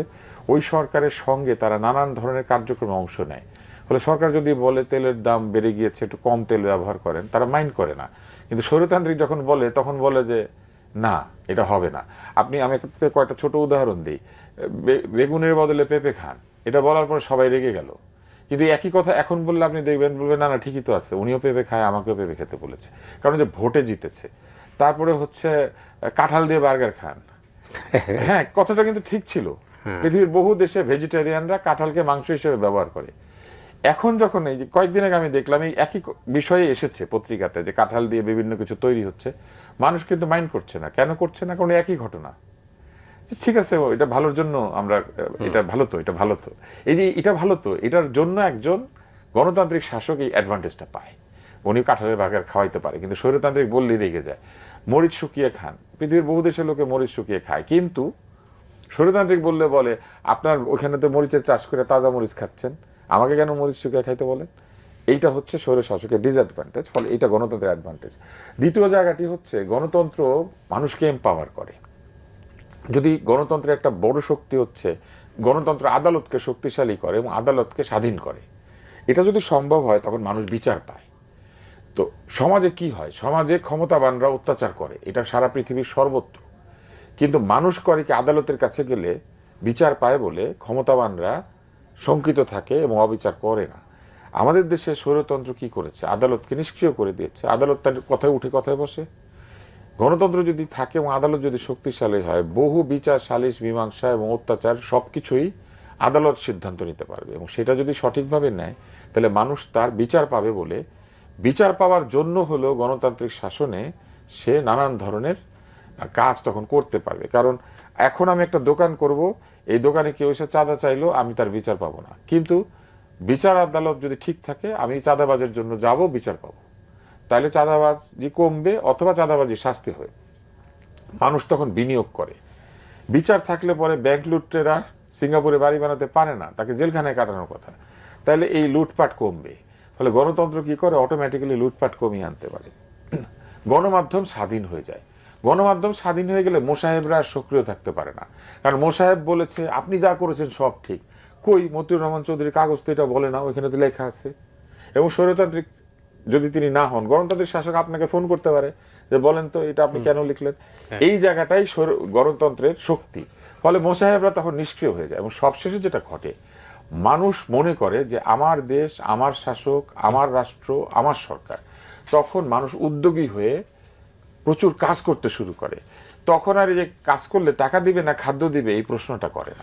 ওই সরকারের সঙ্গে তারা নানান ধরনের কার্যক্রমে অংশ নেয়। ফলে সরকার যদি বলে তেলের দাম বেড়ে গিয়েছে, একটু কম তেল ব্যবহার করেন, তারা মাইন্ড করে না। কিন্তু স্বৈরতান্ত্রিক যখন বলে, তখন বলে যে না, এটা হবে না। আমি কয়েকটা ছোট উদাহরণ দিই। বেগুনের বদলে পেঁপে খান, এটা বলার পরে সবাই রেগে গেল। কিন্তু একই কথা এখন বললে আপনি দেখবেন, বলবেন না না ঠিকই তো আছে, উনিও পেঁপে খায়, আমাকেও পেঁপে খেতে বলেছে, কারণ যে ভোটে জিতেছে। তারপরে হচ্ছে কাঁঠাল দিয়ে বার্গার খান, হ্যাঁ, কথাটা কিন্তু ঠিক ছিল। পৃথিবীর বহু দেশে ভেজিটেরিয়ানরা কাঁঠালকে মাংস হিসেবে ব্যবহার করে। এখন যখন এই যে কয়েকদিন আগে আমি দেখলাম এই একই বিষয়ে এসেছে পত্রিকাতে যে কাঁঠাল দিয়ে বিভিন্ন কিছু তৈরি হচ্ছে, মানুষ কিন্তু মাইন্ড করছে না। কেন করছে না? কারণ একই ঘটনা। ঠিক আছে, এটা ভালোর জন্য আমরা, এটা ভালো তো, এটা ভালো তো, এই যে এটা ভালো তো, এটার জন্য একজন গণতান্ত্রিক শাসক এই অ্যাডভান্টেজটা পায়। উনি কাঁঠালের বার্গার খাওয়াইতে পারে, কিন্তু স্বৈরতান্ত্রিক বললেই রেগে যায়। মরিচ শুকিয়ে খান, পৃথিবীর বহু দেশের লোকে মরিচ শুকিয়ে খায়, কিন্তু স্বৈরতান্ত্রিক বলে আপনার ওখানে তো মরিচের চাষ করে তাজা মরিচ খাচ্ছেন, আমাকে কেন মরিচ শুকিয়ে খাইতে বলেন? এইটা হচ্ছে স্বৈরশাসকের ডিসঅ্যাডভান্টেজ, ফলে এটা গণতন্ত্রের অ্যাডভান্টেজ। দ্বিতীয় জায়গাটি হচ্ছে গণতন্ত্র মানুষকে এম্পাওয়ার করে। যদি গণতন্ত্রের একটা বড় শক্তি হচ্ছে গণতন্ত্র আদালতকে শক্তিশালী করে এবং আদালতকে স্বাধীন করে। এটা যদি সম্ভব হয় তখন মানুষ বিচার পায়। তো সমাজে কি হয়, সমাজে ক্ষমতাবানরা অত্যাচার করে, এটা সারা পৃথিবীর সর্বত্র। কিন্তু মানুষ করে কি আদালতের কাছে গেলে বিচার পায় বলে ক্ষমতাবানরা শঙ্কিত থাকে এবং অবিচার করে না। আমাদের দেশে স্বৈরতন্ত্র কি করেছে, আদালতকে নিষ্ক্রিয় করে দিয়েছে। আদালত তার কথায় উঠে কথায় বসে। গণতন্ত্র যদি থাকে এবং আদালত যদি শক্তিশালী হয়, বহু বিচার, সালিশ, মীমাংসা এবং অত্যাচার সবকিছুই আদালত সিদ্ধান্ত নিতে পারবে, এবং সেটা যদি সঠিকভাবে নেয় তাহলে মানুষ তার বিচার পাবে বলে, বিচার পাওয়ার জন্য হলেও গণতান্ত্রিক শাসনে সে নানান ধরনের কাজ তখন করতে পারবে। কারণ এখন আমি একটা দোকান করব, এই দোকানে কেউ এসে চাঁদা চাইলো, আমি তার বিচার পাবো না। কিন্তু বিচার আদালত যদি ঠিক থাকে, আমি চাঁদাবাজের জন্য যাব, বিচার পাবো। তাহলে চাঁদাবাজি কমবে অথবা চাঁদাবাজি শাস্তি হবে। মানুষ তখন বিনিয়োগ করে। বিচার থাকলে পরে ব্যাংক লুটেরা সিঙ্গাপুরে বাড়ি বানাতে পারে না, তাকে জেলখানায় কাটানোর কথা। তাহলে এই লুটপাট কমবে। ফলে গণতন্ত্র কি করে, অটোমেটিক্যালি লুটপাট কমিয়ে আনতে পারে। গণমাধ্যম স্বাধীন হয়ে যায়। গণমাধ্যম স্বাধীন হয়ে গেলে মোসাহেবরা আর সক্রিয় থাকতে পারে না। কারণ মোসাহেব বলেছে আপনি যা করেছেন সব ঠিক। কই, মতিউর রহমান চৌধুরীর কাগজ তো এটা বলে না, ওইখানে তো লেখা আছে। এবং স্বৈরতান্ত্রিক যদি তিনি না হন, গণতান্ত্রিক শাসক আপনাকে ফোন করতে পারে যে বলেন তো এটা আপনি কেন লিখলেন। এই জায়গাটাই গণতন্ত্রের শক্তি। ফলে মোসাহেবরা তখন নিষ্ক্রিয় হয়ে যায়। এবং সবশেষে যেটা ঘটে, মানুষ মনে করে যে আমার দেশ, আমার শাসক, আমার রাষ্ট্র, আমার সরকার। তখন মানুষ উদ্যোগী হয়ে প্রচুর কাজ করতে শুরু করে। তখন আর এই যে কাজ করলে টাকা দিবে না খাদ্য দিবে এই প্রশ্নটা করে না।